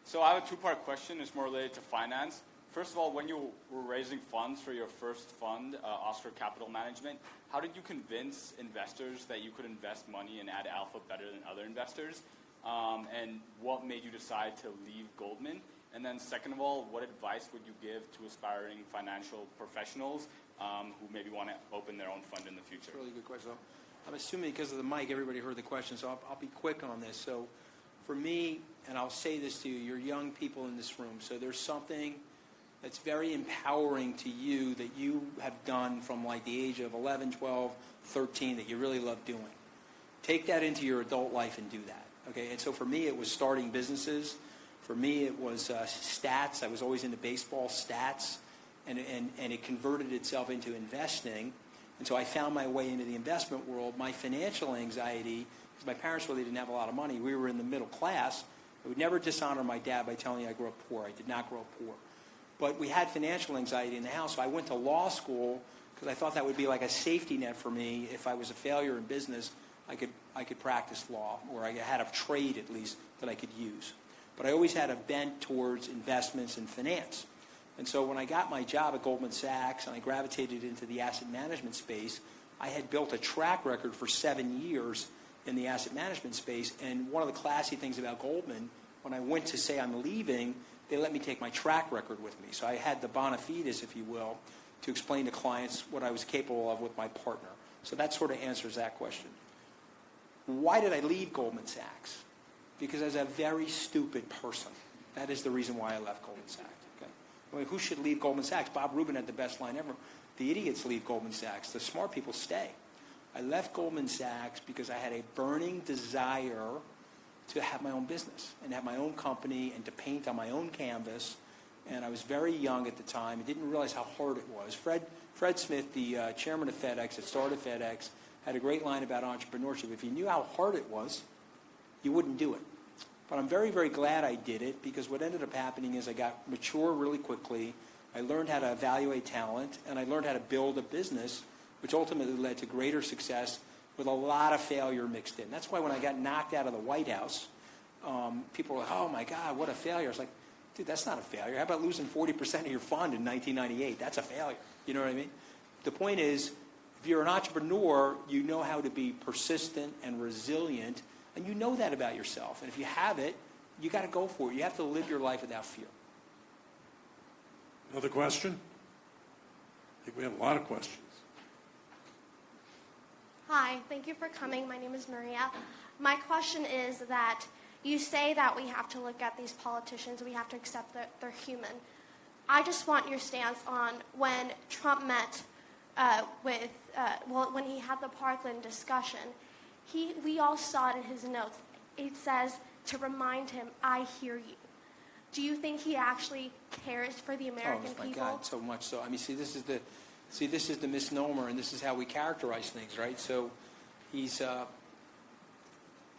So I have a two-part question. It's more related to finance. First of all, when you were raising funds for your first fund, Oscar Capital Management, how did you convince investors that you could invest money and add alpha better than other investors? And what made you decide to leave Goldman? And then second of all, what advice would you give to aspiring financial professionals who maybe want to open their own fund in the future? Really good question. I'm assuming because of the mic, everybody heard the question, so I'll be quick on this. So for me, and I'll say this to you, you're young people in this room, so there's something that's very empowering to you that you have done from like the age of 11, 12, 13 that you really love doing. Take that into your adult life and do that. Okay, and so for me, it was starting businesses. For me, it was stats. I was always into baseball stats, and it converted itself into investing. And so I found my way into the investment world. My financial anxiety, because my parents really didn't have a lot of money. We were in the middle class. I would never dishonor my dad by telling you I grew up poor. I did not grow up poor. But we had financial anxiety in the house, so I went to law school because I thought that would be like a safety net for me. If I was a failure in business, I could practice law, or I had a trade at least that I could use. But I always had a bent towards investments and finance. And so when I got my job at Goldman Sachs and I gravitated into the asset management space, I had built a track record for 7 years in the asset management space. And one of the classy things about Goldman, when I went to say I'm leaving, they let me take my track record with me. So I had the bona fides, if you will, to explain to clients what I was capable of with my partner. So that sort of answers that question. Why did I leave Goldman Sachs? Because I was a very stupid person. That is the reason why I left Goldman Sachs. Okay? I mean, who should leave Goldman Sachs? Bob Rubin had the best line ever. The idiots leave Goldman Sachs. The smart people stay. I left Goldman Sachs because I had a burning desire to have my own business and have my own company and to paint on my own canvas. And I was very young at the time. I didn't realize how hard it was. Fred Smith, the chairman of FedEx, that started FedEx, had a great line about entrepreneurship. If you knew how hard it was, you wouldn't do it. But I'm very, very glad I did it, because what ended up happening is I got mature really quickly. I learned how to evaluate talent, and I learned how to build a business, which ultimately led to greater success with a lot of failure mixed in. That's why when I got knocked out of the White House, people were like, oh my God, what a failure. I was like, dude, that's not a failure. How about losing 40% of your fund in 1998? That's a failure. You know what I mean? The point is, if you're an entrepreneur, you know how to be persistent and resilient, and you know that about yourself. And if you have it, you got to go for it. You have to live your life without fear. Another question? I think we have a lot of questions. Hi, thank you for coming. My name is Maria. My question is that you say that we have to look at these politicians, we have to accept that they're human. I just want your stance on when Trump met when he had the Parkland discussion. We all saw it in his notes. It says to remind him, I hear you. Do you think he actually cares for the American people? Oh my God, so much so. I mean, this is the misnomer, and this is how we characterize things, right? So he's, I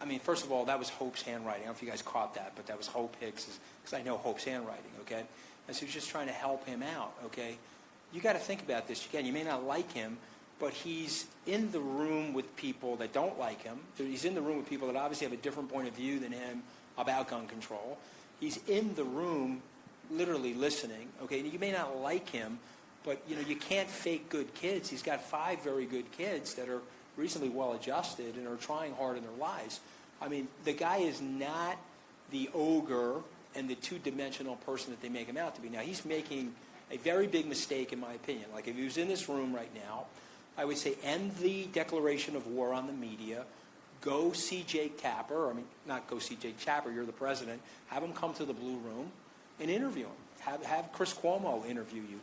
mean, first of all, that was Hope's handwriting. I don't know if you guys caught that, but that was Hope Hicks, because I know Hope's handwriting, okay? And so he's just trying to help him out, okay? You got to think about this. Again, you may not like him, but he's in the room with people that don't like him. He's in the room with people that obviously have a different point of view than him about gun control. He's in the room literally listening, okay? You may not like him, but, you know, you can't fake good kids. He's got 5 very good kids that are reasonably well-adjusted and are trying hard in their lives. I mean, the guy is not the ogre and the two-dimensional person that they make him out to be. Now, he's making a very big mistake, in my opinion. Like, if he was in this room right now, I would say end the declaration of war on the media, go see Jake Tapper. I mean, not go see Jake Tapper, you're the president. Have him come to the Blue Room and interview him. Have Chris Cuomo interview you.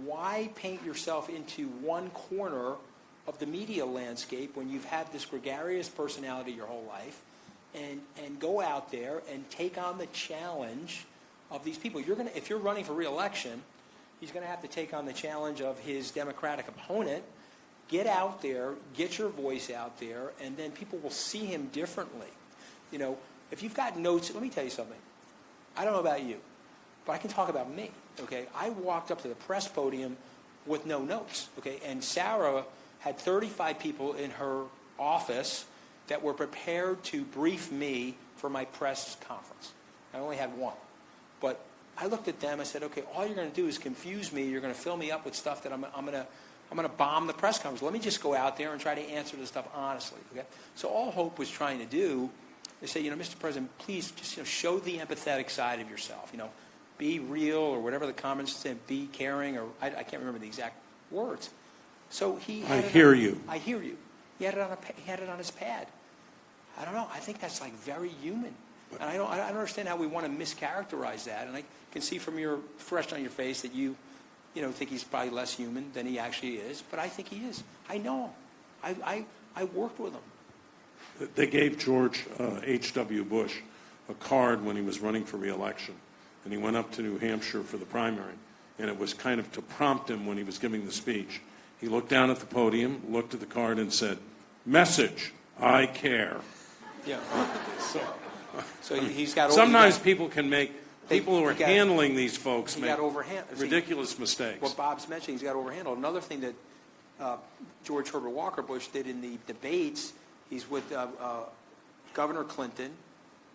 Why paint yourself into one corner of the media landscape when you've had this gregarious personality your whole life, and go out there and take on the challenge of these people? If you're running for re-election, he's going to have to take on the challenge of his Democratic opponent. Get out there, get your voice out there, and then people will see him differently. You know, if you've got notes, let me tell you something. I don't know about you, but I can talk about me, okay? I walked up to the press podium with no notes, okay? And Sarah had 35 people in her office that were prepared to brief me for my press conference. I only had one. But I looked at them, I said, okay, all you're going to do is confuse me. You're going to fill me up with stuff that I'm going to bomb the press conference. Let me just go out there and try to answer this stuff honestly. Okay? So all Hope was trying to do is say, you know, Mr. President, please just show the empathetic side of yourself. You know, be real, or whatever the comments said, be caring, or I can't remember the exact words. So he had I hear you. I hear you. He had it on his pad. I don't know. I think that's like very human. And I don't understand how we want to mischaracterize that. And I can see from your expression on your face that you think he's probably less human than he actually is. But I think he is. I know him. I worked with him. They gave George H.W. Bush a card when he was running for re-election, and he went up to New Hampshire for the primary, and it was kind of to prompt him when he was giving the speech. He looked down at the podium, looked at the card, and said, "Message, I care." Yeah. So he's got. Sometimes people who are handling these folks make ridiculous mistakes. What Bob's mentioning, he's got overhandled. Another thing that George Herbert Walker Bush did in the debates, he's with Governor Clinton,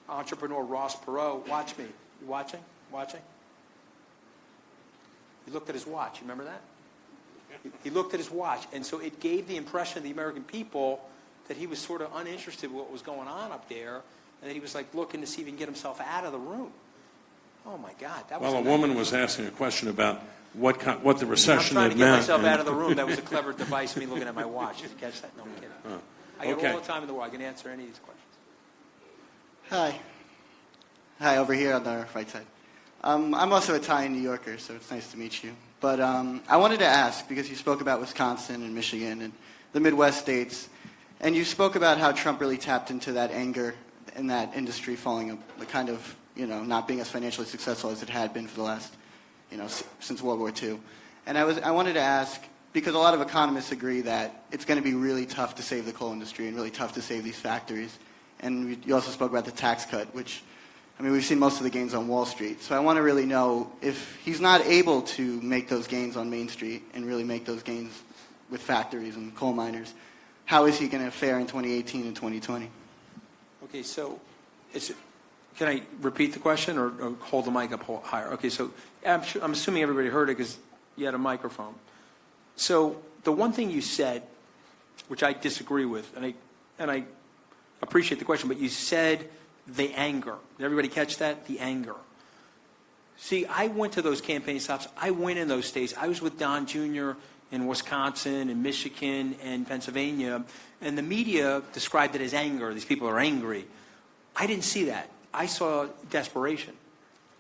entrepreneur Ross Perot. Watch me. You watching? Watching? He looked at his watch. You remember that? He looked at his watch. And so it gave the impression of the American people that he was sort of uninterested in what was going on up there, and that he was like looking to see if he can get himself out of the room. Oh, my God. Well, a woman was asking a question about what the recession had meant. I'm trying to get myself out of the room. That was a clever device, me looking at my watch. Did you catch that? No, I'm kidding. I got all the time in the world. I can answer any of these questions. Hi, over here on the right side. I'm also Italian New Yorker, so it's nice to meet you. But I wanted to ask, because you spoke about Wisconsin and Michigan and the Midwest states, and you spoke about how Trump really tapped into that anger in that industry falling, kind of, not being as financially successful as it had been for the last, since World War II. And I wanted to ask, because a lot of economists agree that it's going to be really tough to save the coal industry and really tough to save these factories. And you also spoke about the tax cut, which, we've seen most of the gains on Wall Street. So I want to really know, if he's not able to make those gains on Main Street and really make those gains with factories and coal miners, how is he going to fare in 2018 and 2020? Okay, so can I repeat the question or hold the mic up higher? Okay, so I'm assuming everybody heard it because you had a microphone. So the one thing you said, which I disagree with, and I appreciate the question, but you said the anger. Did everybody catch that? The anger. See, I went to those campaign stops. I went in those states. I was with Don Jr. in Wisconsin and Michigan and Pennsylvania, and the media described it as anger. These people are angry. I didn't see that. I saw desperation.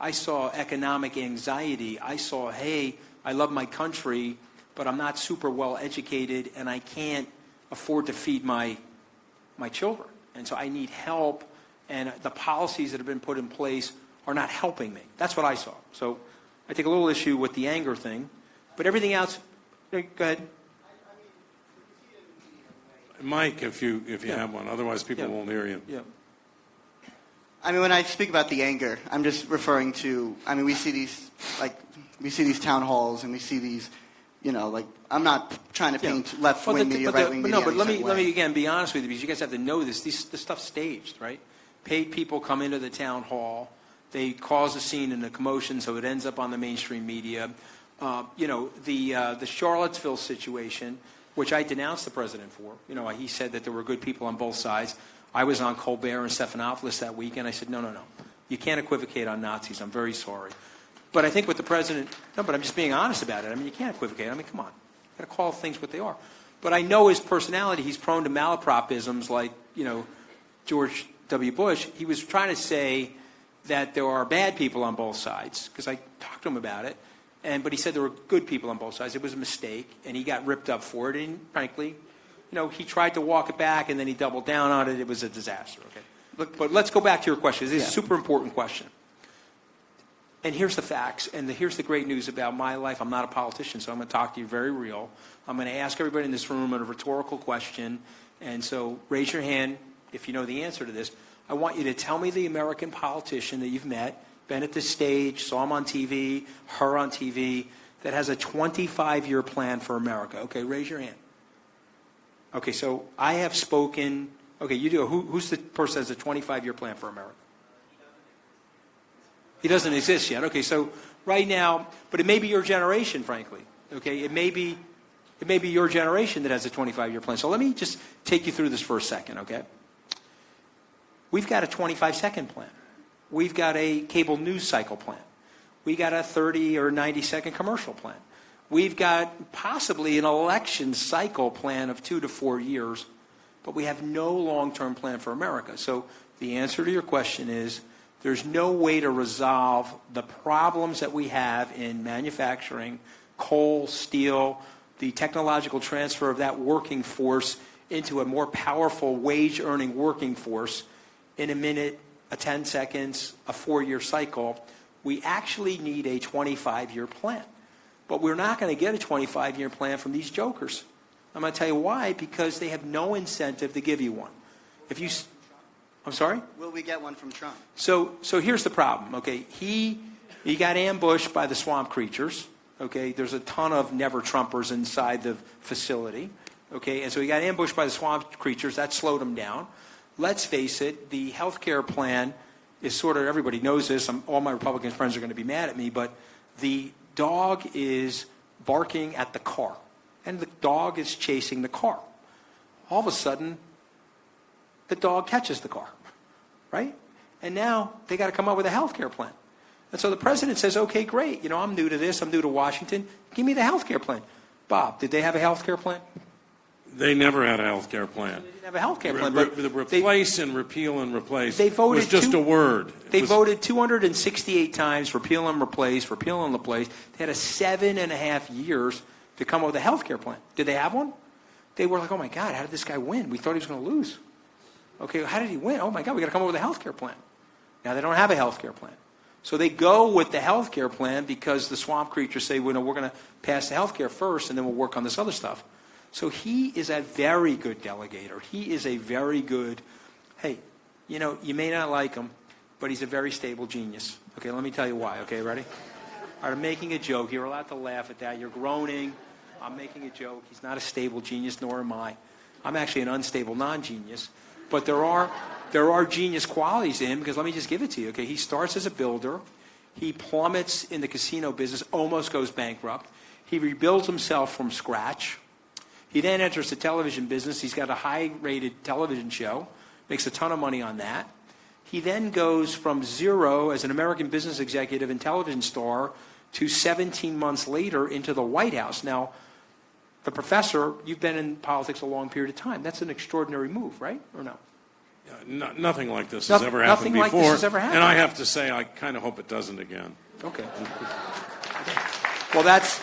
I saw economic anxiety. I saw, hey, I love my country, but I'm not super well educated, and I can't afford to feed my children. And so I need help, and the policies that have been put in place are not helping me. That's what I saw. So I take a little issue with the anger thing, but everything else, go ahead. Mike, if you have one, otherwise people won't hear you. Yeah. When I speak about the anger, I'm just referring to, we see these town halls and we see these, I'm not trying to paint left-wing media, right-wing media. But let me again be honest with you, because you guys have to know this. This stuff's staged, right? Paid people come into the town hall. They cause a scene and a commotion, so it ends up on the mainstream media. The Charlottesville situation, which I denounced the president for. He said that there were good people on both sides. I was on Colbert and Stephanopoulos that week, and I said, no. You can't equivocate on Nazis. I'm very sorry. But I think with the president, but I'm just being honest about it. You can't equivocate. Come on. You've got to call things what they are. But I know his personality. He's prone to malapropisms like, George W. Bush. He was trying to say that there are bad people on both sides, because I talked to him about it. But he said there were good people on both sides. It was a mistake, and he got ripped up for it. And frankly, he tried to walk it back, and then he doubled down on it. It was a disaster. Okay, but let's go back to your question. This is a super important question. And here's the facts, and here's the great news about my life. I'm not a politician, so I'm going to talk to you very real. I'm going to ask everybody in this room a rhetorical question, and so raise your hand if you know the answer to this. I want you to tell me the American politician that you've met, been at this stage, saw him on TV, her on TV, that has a 25-year plan for America. Okay, raise your hand. Okay, so I have spoken. Okay, you do. Who's the person that has a 25-year plan for America? He doesn't exist yet. Okay, so right now, but it may be your generation, frankly. Okay, it may be your generation that has a 25-year plan. So let me just take you through this for a second, okay? We've got a 25-second plan. We've got a cable news cycle plan. We got a 30 or 90-second commercial plan. We've got possibly an election cycle plan of 2 to 4 years, but we have no long-term plan for America. So The answer to your question is there's no way to resolve the problems that we have in manufacturing, coal, steel, the technological transfer of that working force into a more powerful wage-earning working force in a minute, a 10 seconds, a 4-year cycle. We actually need a 25-year plan. But we're not going to get a 25-year plan from these jokers. I'm going to tell you why, because they have no incentive to give you one. If you, I'm sorry? Will we get one from Trump? So here's the problem, okay? He got ambushed by the swamp creatures, okay? There's a ton of never-Trumpers inside the facility, okay? And so he got ambushed by the swamp creatures. That slowed him down. Let's face it, the health care plan is sort of, everybody knows this. All my Republican friends are going to be mad at me, but the dog is barking at the car, and the dog is chasing the car. All of a sudden, the dog catches the car, right? And now they got to come up with a health care plan. And so the president says, okay, great. You know, I'm new to this. I'm new to Washington. Give me the health care plan. Bob, did they have a health care plan? They never had a health care plan. They didn't have a health care plan. But replace and repeal and replace they voted was just a word. They voted 268 times, repeal and replace, repeal and replace. They had a 7.5 years to come up with a health care plan. Did they have one? They were like, oh my God, how did this guy win? We thought he was going to lose. Okay, how did he win? Oh my God, we got to come up with a health care plan. Now they don't have a health care plan. So they go with the health care plan because the swamp creatures say, well, no, we're going to pass the health care first and then we'll work on this other stuff. So he is a very good delegator. He is a very good, hey, you know, you may not like him, but he's a very stable genius. Okay, let me tell you why. Okay, ready? All right, I'm making a joke. You're allowed to laugh at that. You're groaning. I'm making a joke. He's not a stable genius, nor am I. I'm actually an unstable non-genius. But there are genius qualities in him, because let me just give it to you. Okay, he starts as a builder. He plummets in the casino business, almost goes bankrupt. He rebuilds himself from scratch. He then enters the television business. He's got a high-rated television show, makes a ton of money on that. He then goes from zero as an American business executive and television star to 17 months later into the White House. Now, the professor, you've been in politics a long period of time. That's an extraordinary move, right? Or no? Nothing like this has ever happened before. Nothing like this has ever happened. And I have to say, I kind of hope it doesn't again. Okay. Well, that's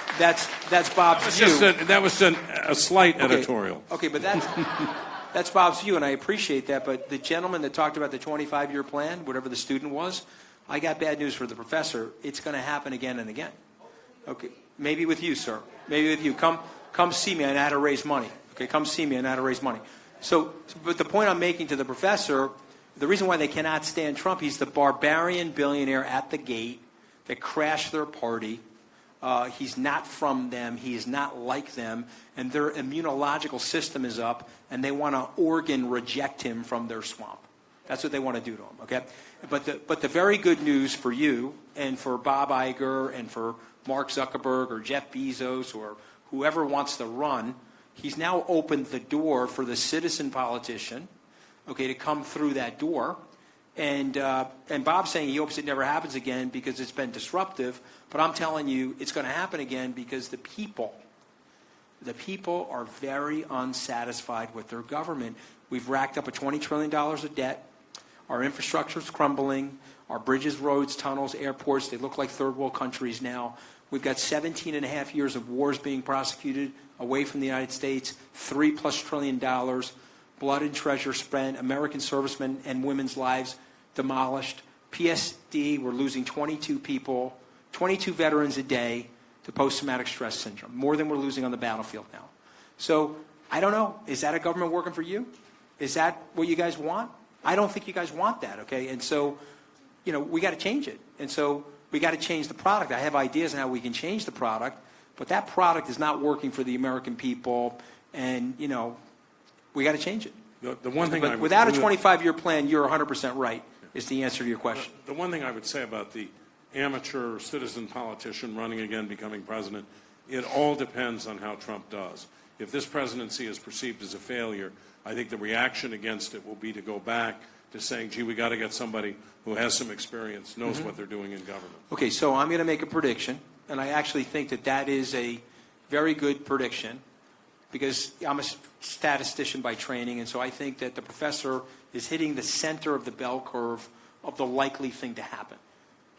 Bob's view. That was a slight editorial. Okay, but that's Bob's view, and I appreciate that. But the gentleman that talked about the 25-year plan, whatever the student was, I got bad news for the professor. It's going to happen again and again. Okay, maybe with you, sir. Maybe with you. Come see me on how to raise money. Okay, come see me on how to raise money. So, but the point I'm making to the professor, the reason why they cannot stand Trump, he's the barbarian billionaire at the gate that crashed their party. He's not from them. He is not like them. And their immunological system is up, and they want to organ reject him from their swamp. That's what they want to do to him, okay? But the very good news for you and for Bob Iger and for Mark Zuckerberg or Jeff Bezos or whoever wants to run, he's now opened the door for the citizen politician, okay, to come through that door. And Bob's saying he hopes it never happens again because it's been disruptive. But I'm telling you, it's going to happen again because the people are very unsatisfied with their government. We've racked up a $20 trillion of debt. Our infrastructure is crumbling. Our bridges, roads, tunnels, airports, they look like third world countries now. We've got 17.5 years of wars being prosecuted away from the United States, $3+ trillion. Blood and treasure spent, American servicemen and women's lives demolished. PSD, we're losing 22 people, 22 veterans a day to post-traumatic stress syndrome, more than we're losing on the battlefield now. So I don't know. Is that a government working for you? Is that what you guys want? I don't think you guys want that, okay? And so, you know, we got to change it. And so we got to change the product. I have ideas on how we can change the product, but that product is not working for the American people, and, you know, we got to change it. The one thing but without a 25-year plan, you're 100% right, is the answer to your question. The one thing I would say about the amateur citizen politician running again, becoming president, it all depends on how Trump does. If this presidency is perceived as a failure, I think the reaction against it will be to go back to saying, gee, we got to get somebody who has some experience, knows what they're doing in government. Okay, so I'm going to make a prediction, and I actually think that that is a very good prediction. because I'm a statistician by training, and so I think that the professor is hitting the center of the bell curve of the likely thing to happen.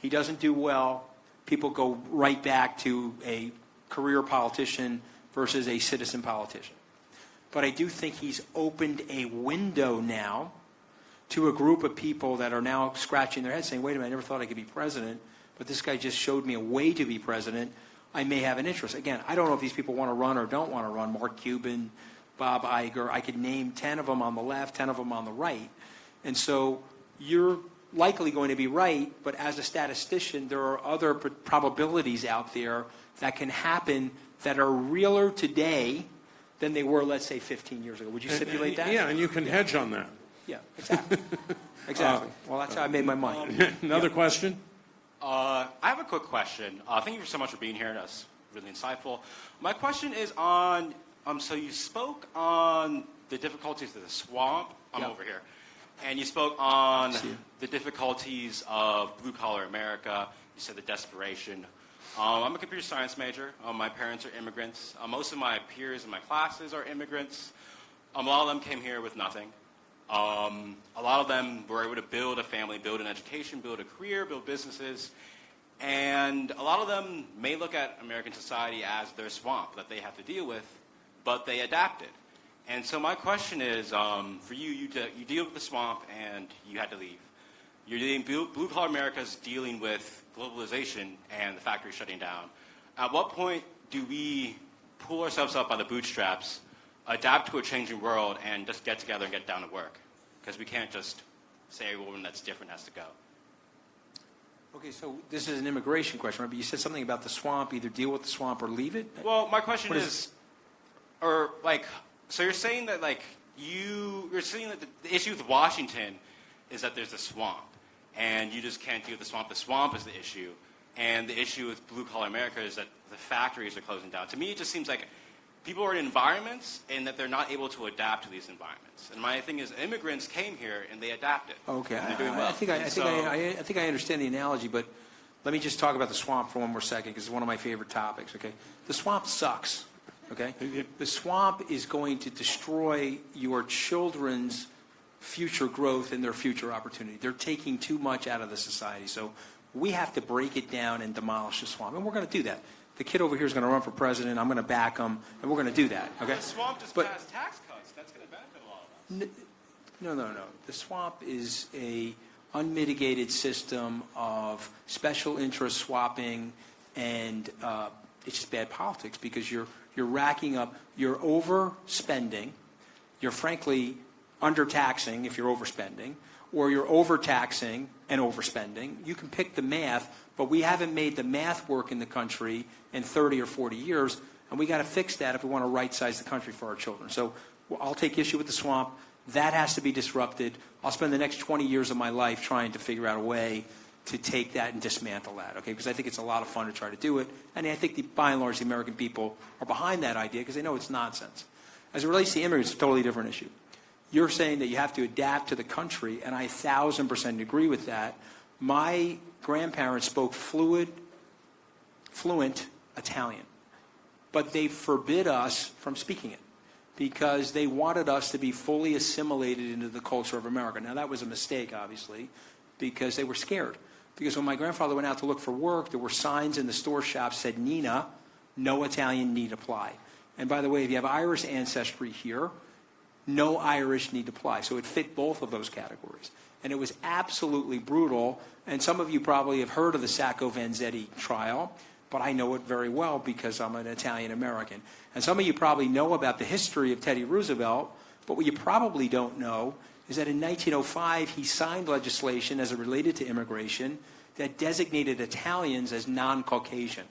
He doesn't do well, people go right back to a career politician versus a citizen politician. But I do think he's opened a window now to a group of people that are now scratching their heads saying, wait a minute, I never thought I could be president, but this guy just showed me a way to be president. I may have an interest. Again, I don't know if these people want to run or don't want to run. Mark Cuban, Bob Iger, I could name 10 of them on the left, 10 of them on the right. And so you're likely going to be right, but as a statistician, there are other probabilities out there that can happen that are realer today than they were, let's say, 15 years ago. Would you stipulate that? Yeah, and you can hedge on that. Yeah, exactly. Exactly. Well, that's how I made my money. Another question? I have a quick question. Thank you so much for being here. That's really insightful. My question is on, so you spoke on the difficulties of the swamp. I'm over here. And you spoke on the difficulties of blue-collar America. You said the desperation. I'm a computer science major. My parents are immigrants. Most of my peers in my classes are immigrants. A lot of them came here with nothing. A lot of them were able to build a family, build an education, build a career, build businesses. And a lot of them may look at American society as their swamp that they have to deal with, but they adapted. And so my question is, for you, you deal with the swamp and you had to leave. You're dealing, blue-collar America is dealing with globalization and the factory shutting down. At what point do we pull ourselves up by the bootstraps, adapt to a changing world, and just get together and get down to work? Because we can't just say everyone that's different has to go. Okay, so this is an immigration question, right? But you said something about the swamp, either deal with the swamp or leave it? Well, my question is, or like, so you're saying that like you're saying that the issue with Washington is that there's a swamp, and you just can't deal with the swamp. The swamp is the issue, and the issue with blue-collar America is that the factories are closing down. To me, it just seems like people are in environments and that they're not able to adapt to these environments. And my thing is, immigrants came here and they adapted. Okay, and they're doing well. I think I understand the analogy, but let me just talk about the swamp for one more second because it's one of my favorite topics. Okay, the swamp sucks. Okay, the swamp is going to destroy your children's future growth and their future opportunity. They're taking too much out of the society, so we have to break it down and demolish the swamp, and we're going to do that. The kid over here is going to run for president. I'm going to back him, and we're going to do that. Okay. The swamp just passed tax cuts. That's going to benefit a lot of us. No. The swamp is a unmitigated system of special interest swapping, and it's just bad politics because you're racking up, you're overspending, you're frankly undertaxing if you're overspending, or you're overtaxing and overspending. You can pick the math, but we haven't made the math work in the country in 30 or 40 years, and we got to fix that if we want to right-size the country for our children. So I'll take issue with the swamp. That has to be disrupted. I'll spend the next 20 years of my life trying to figure out a way to take that and dismantle that, okay? Because I think it's a lot of fun to try to do it, and I think by and large the American people are behind that idea because they know it's nonsense. As it relates to immigrants, it's a totally different issue. You're saying that you have to adapt to the country, and I 1,000% agree with that. My grandparents spoke fluent Italian, but they forbid us from speaking it because they wanted us to be fully assimilated into the culture of America. Now, that was a mistake, obviously, because they were scared. Because when my grandfather went out to look for work, there were signs in the store shop said, Nina, no Italian need apply. And by the way, if you have Irish ancestry here, no Irish need apply. So it fit both of those categories. And it was absolutely brutal. And some of you probably have heard of the Sacco Vanzetti trial, but I know it very well because I'm an Italian American. And some of you probably know about the history of Teddy Roosevelt, but what you probably don't know is that in 1905 he signed legislation as it related to immigration that designated Italians as non-Caucasian.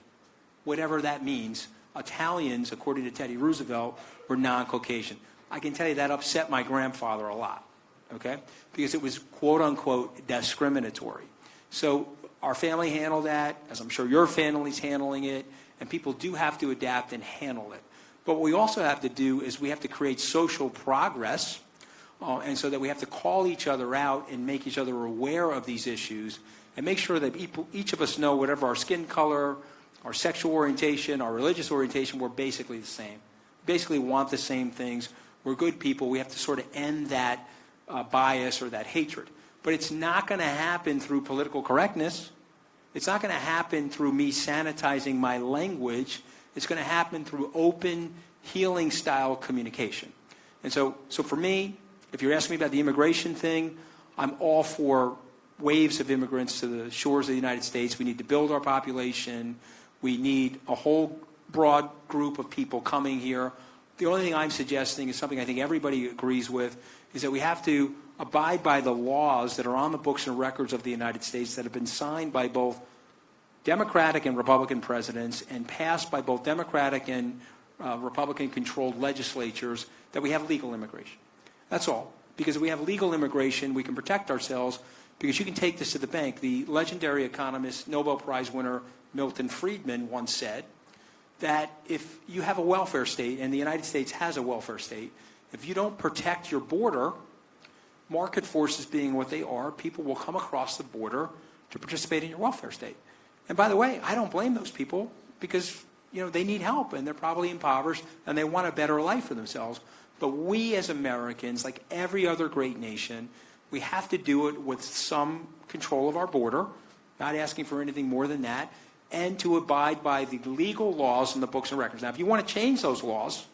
Whatever that means, Italians, according to Teddy Roosevelt, were non-Caucasian. I can tell you that upset my grandfather a lot, okay? Because it was quote-unquote discriminatory. So our family handled that, as I'm sure your family's handling it, and people do have to adapt and handle it. But what we also have to do is we have to create social progress, and so that we have to call each other out and make each other aware of these issues and make sure that each of us know whatever our skin color, our sexual orientation, our religious orientation, we're basically the same. basically want the same things. We're good people. We have to sort of end that bias or that hatred. But it's not going to happen through political correctness. It's not going to happen through me sanitizing my language. It's going to happen through open, healing-style communication. And so for me, if you're asking me about the immigration thing, I'm all for waves of immigrants to the shores of the United States. We need to build our population. We need a whole broad group of people coming here. The only thing I'm suggesting is something I think everybody agrees with, is that we have to abide by the laws that are on the books and records of the United States that have been signed by both Democratic and Republican presidents and passed by both Democratic and Republican-controlled legislatures, that we have legal immigration. That's all. Because if we have legal immigration, we can protect ourselves, because you can take this to the bank. The legendary economist, Nobel Prize winner Milton Friedman once said that if you have a welfare state, and the United States has a welfare state, if you don't protect your border, market forces being what they are, people will come across the border to participate in your welfare state. And by the way, I don't blame those people, because they need help and they're probably impoverished and they want a better life for themselves. But we as Americans, like every other great nation, we have to do it with some control of our border, not asking for anything more than that, and to abide by the legal laws and the books and records. Now, if you want to change those laws,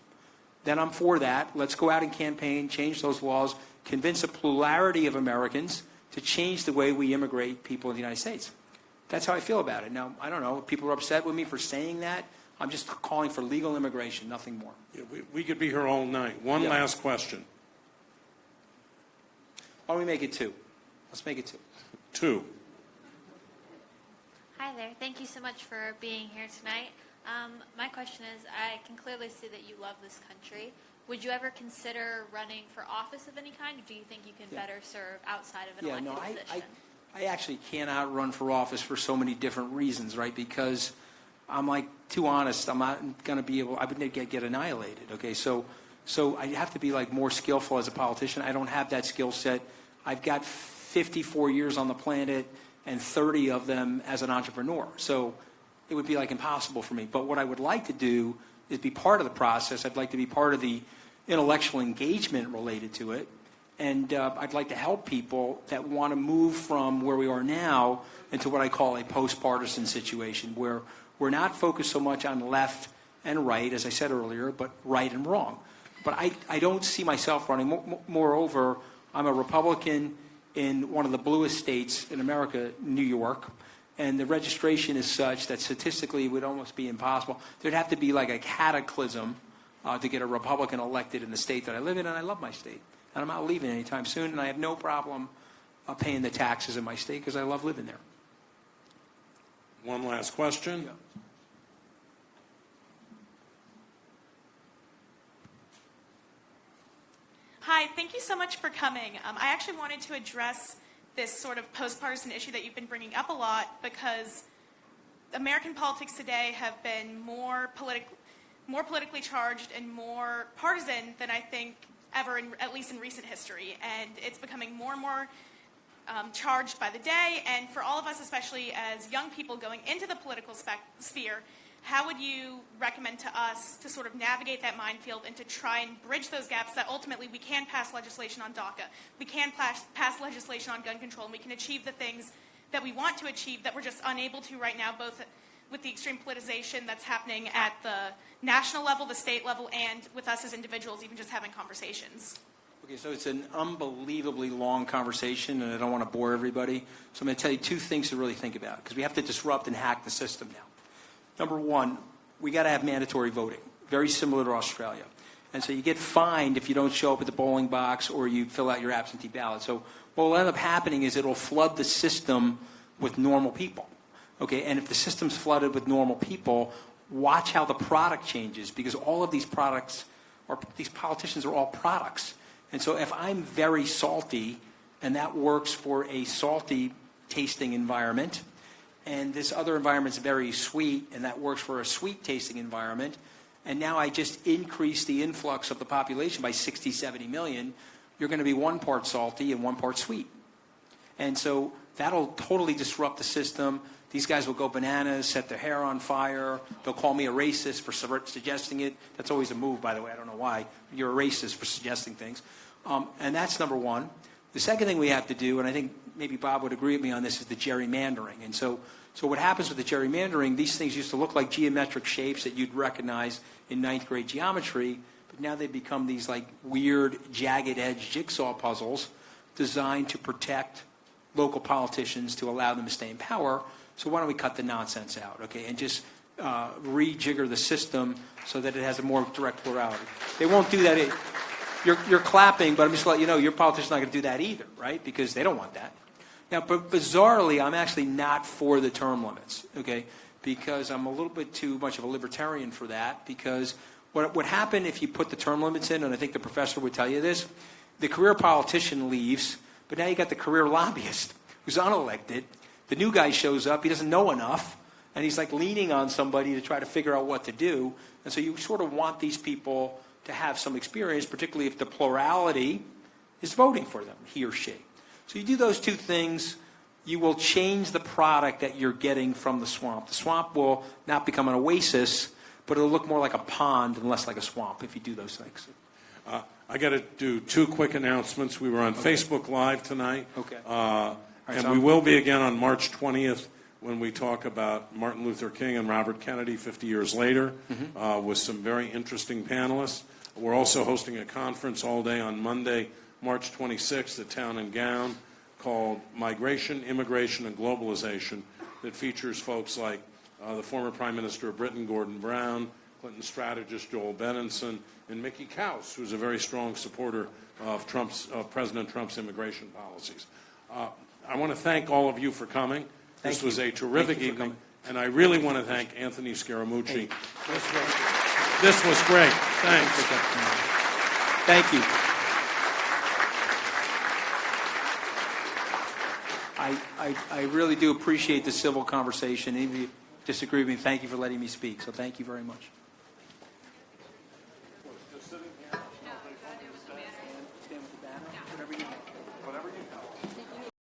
then I'm for that. Let's go out and campaign, change those laws, convince a plurality of Americans to change the way we immigrate people in the United States. That's how I feel about it. Now, I don't know if people are upset with me for saying that. I'm just calling for legal immigration, nothing more. Yeah, we could be here all night. One last question. Why don't we make it two? Let's make it two. Two. Hi there. Thank you so much for being here tonight. My question is, I can clearly see that you love this country. Would you ever consider running for office of any kind, or do you think you can better serve outside of an elected position? I actually cannot run for office for so many different reasons, right? Because I'm too honest. I'm not going to be able. I would get annihilated. Okay, so I have to be more skillful as a politician. I don't have that skill set. I've got 54 years on the planet and 30 of them as an entrepreneur. So it would be impossible for me. But what I would like to do is be part of the process. I'd like to be part of the intellectual engagement related to it. And I'd like to help people that want to move from where we are now into what I call a post-partisan situation, where we're not focused so much on left and right, as I said earlier, but right and wrong. But I don't see myself running. Moreover, I'm a Republican in one of the bluest states in America, New York, and the registration is such that statistically it would almost be impossible. There'd have to be a cataclysm to get a Republican elected in the state that I live in, and I love my state. And I'm not leaving anytime soon, and I have no problem paying the taxes in my state because I love living there. One last question. Yeah. Hi, thank you so much for coming. I actually wanted to address this sort of post-partisan issue that you've been bringing up a lot, because American politics today have been more politically charged and more partisan than I think ever, at least in recent history. And it's becoming more and more charged by the day. And for all of us, especially as young people going into the political sphere, how would you recommend to us to sort of navigate that minefield and to try and bridge those gaps that ultimately we can pass legislation on DACA, we can pass legislation on gun control, and we can achieve the things that we want to achieve that we're just unable to right now, both with the extreme politicization that's happening at the national level, the state level, and with us as individuals, even just having conversations? Okay, so it's an unbelievably long conversation, and I don't want to bore everybody. So I'm going to tell you two things to really think about, because we have to disrupt and hack the system now. Number one, we got to have mandatory voting, very similar to Australia. And so you get fined if you don't show up at the bowling box or you fill out your absentee ballot. So what will end up happening is it'll flood the system with normal people. Okay, and if the system's flooded with normal people, watch how the product changes, because all of these products, or these politicians are all products. And so if I'm very salty, and that works for a salty tasting environment, and this other environment's very sweet, and that works for a sweet tasting environment, and now I just increase the influx of the population by 60, 70 million, you're going to be one part salty and one part sweet. And so That'll totally disrupt the system. These guys will go bananas, set their hair on fire. They'll call me a racist for suggesting it. That's always a move, by the way. I don't know why. You're a racist for suggesting things. And that's number one. The second thing we have to do, and I think maybe Bob would agree with me on this, is the gerrymandering. And so what happens with the gerrymandering, these things used to look like geometric shapes that you'd recognize in ninth grade geometry, but now they become these like weird, jagged edge jigsaw puzzles designed to protect local politicians to allow them to stay in power. So why don't we cut the nonsense out, okay, and just rejigger the system so that it has a more direct plurality. They won't do that. You're clapping, but I'm just letting you know your politician's not going to do that either, right? Because they don't want that. Now, but bizarrely, I'm actually not for the term limits, okay? Because I'm a little bit too much of a libertarian for that. Because what would happen if you put the term limits in, and I think the professor would tell you this, the career politician leaves, but now you got the career lobbyist who's unelected. The new guy shows up, he doesn't know enough, and he's like leaning on somebody to try to figure out what to do. And so you sort of want these people to have some experience, particularly if the plurality is voting for them, he or she. So you do those two things, you will change the product that you're getting from the swamp. The swamp will not become an oasis, but it'll look more like a pond and less like a swamp if you do those things. I got to do two quick announcements. We were on Facebook Live tonight. Okay. And we will be again on March 20th when we talk about Martin Luther King and Robert Kennedy 50 years later with some very interesting panelists. We're also hosting a conference all day on Monday, March 26th at Town and Gown called Migration, Immigration, and Globalization that features folks like the former Prime Minister of Britain, Gordon Brown, Clinton strategist Joel Benenson, and Mickey Kaus, who's a very strong supporter of President Trump's immigration policies. I want to thank all of you for coming. This was a terrific evening, and I really want to thank Anthony Scaramucci. This was great. Thanks. Thank you. I really do appreciate the civil conversation. Even if you disagree with me, thank you for letting me speak. So thank you very much.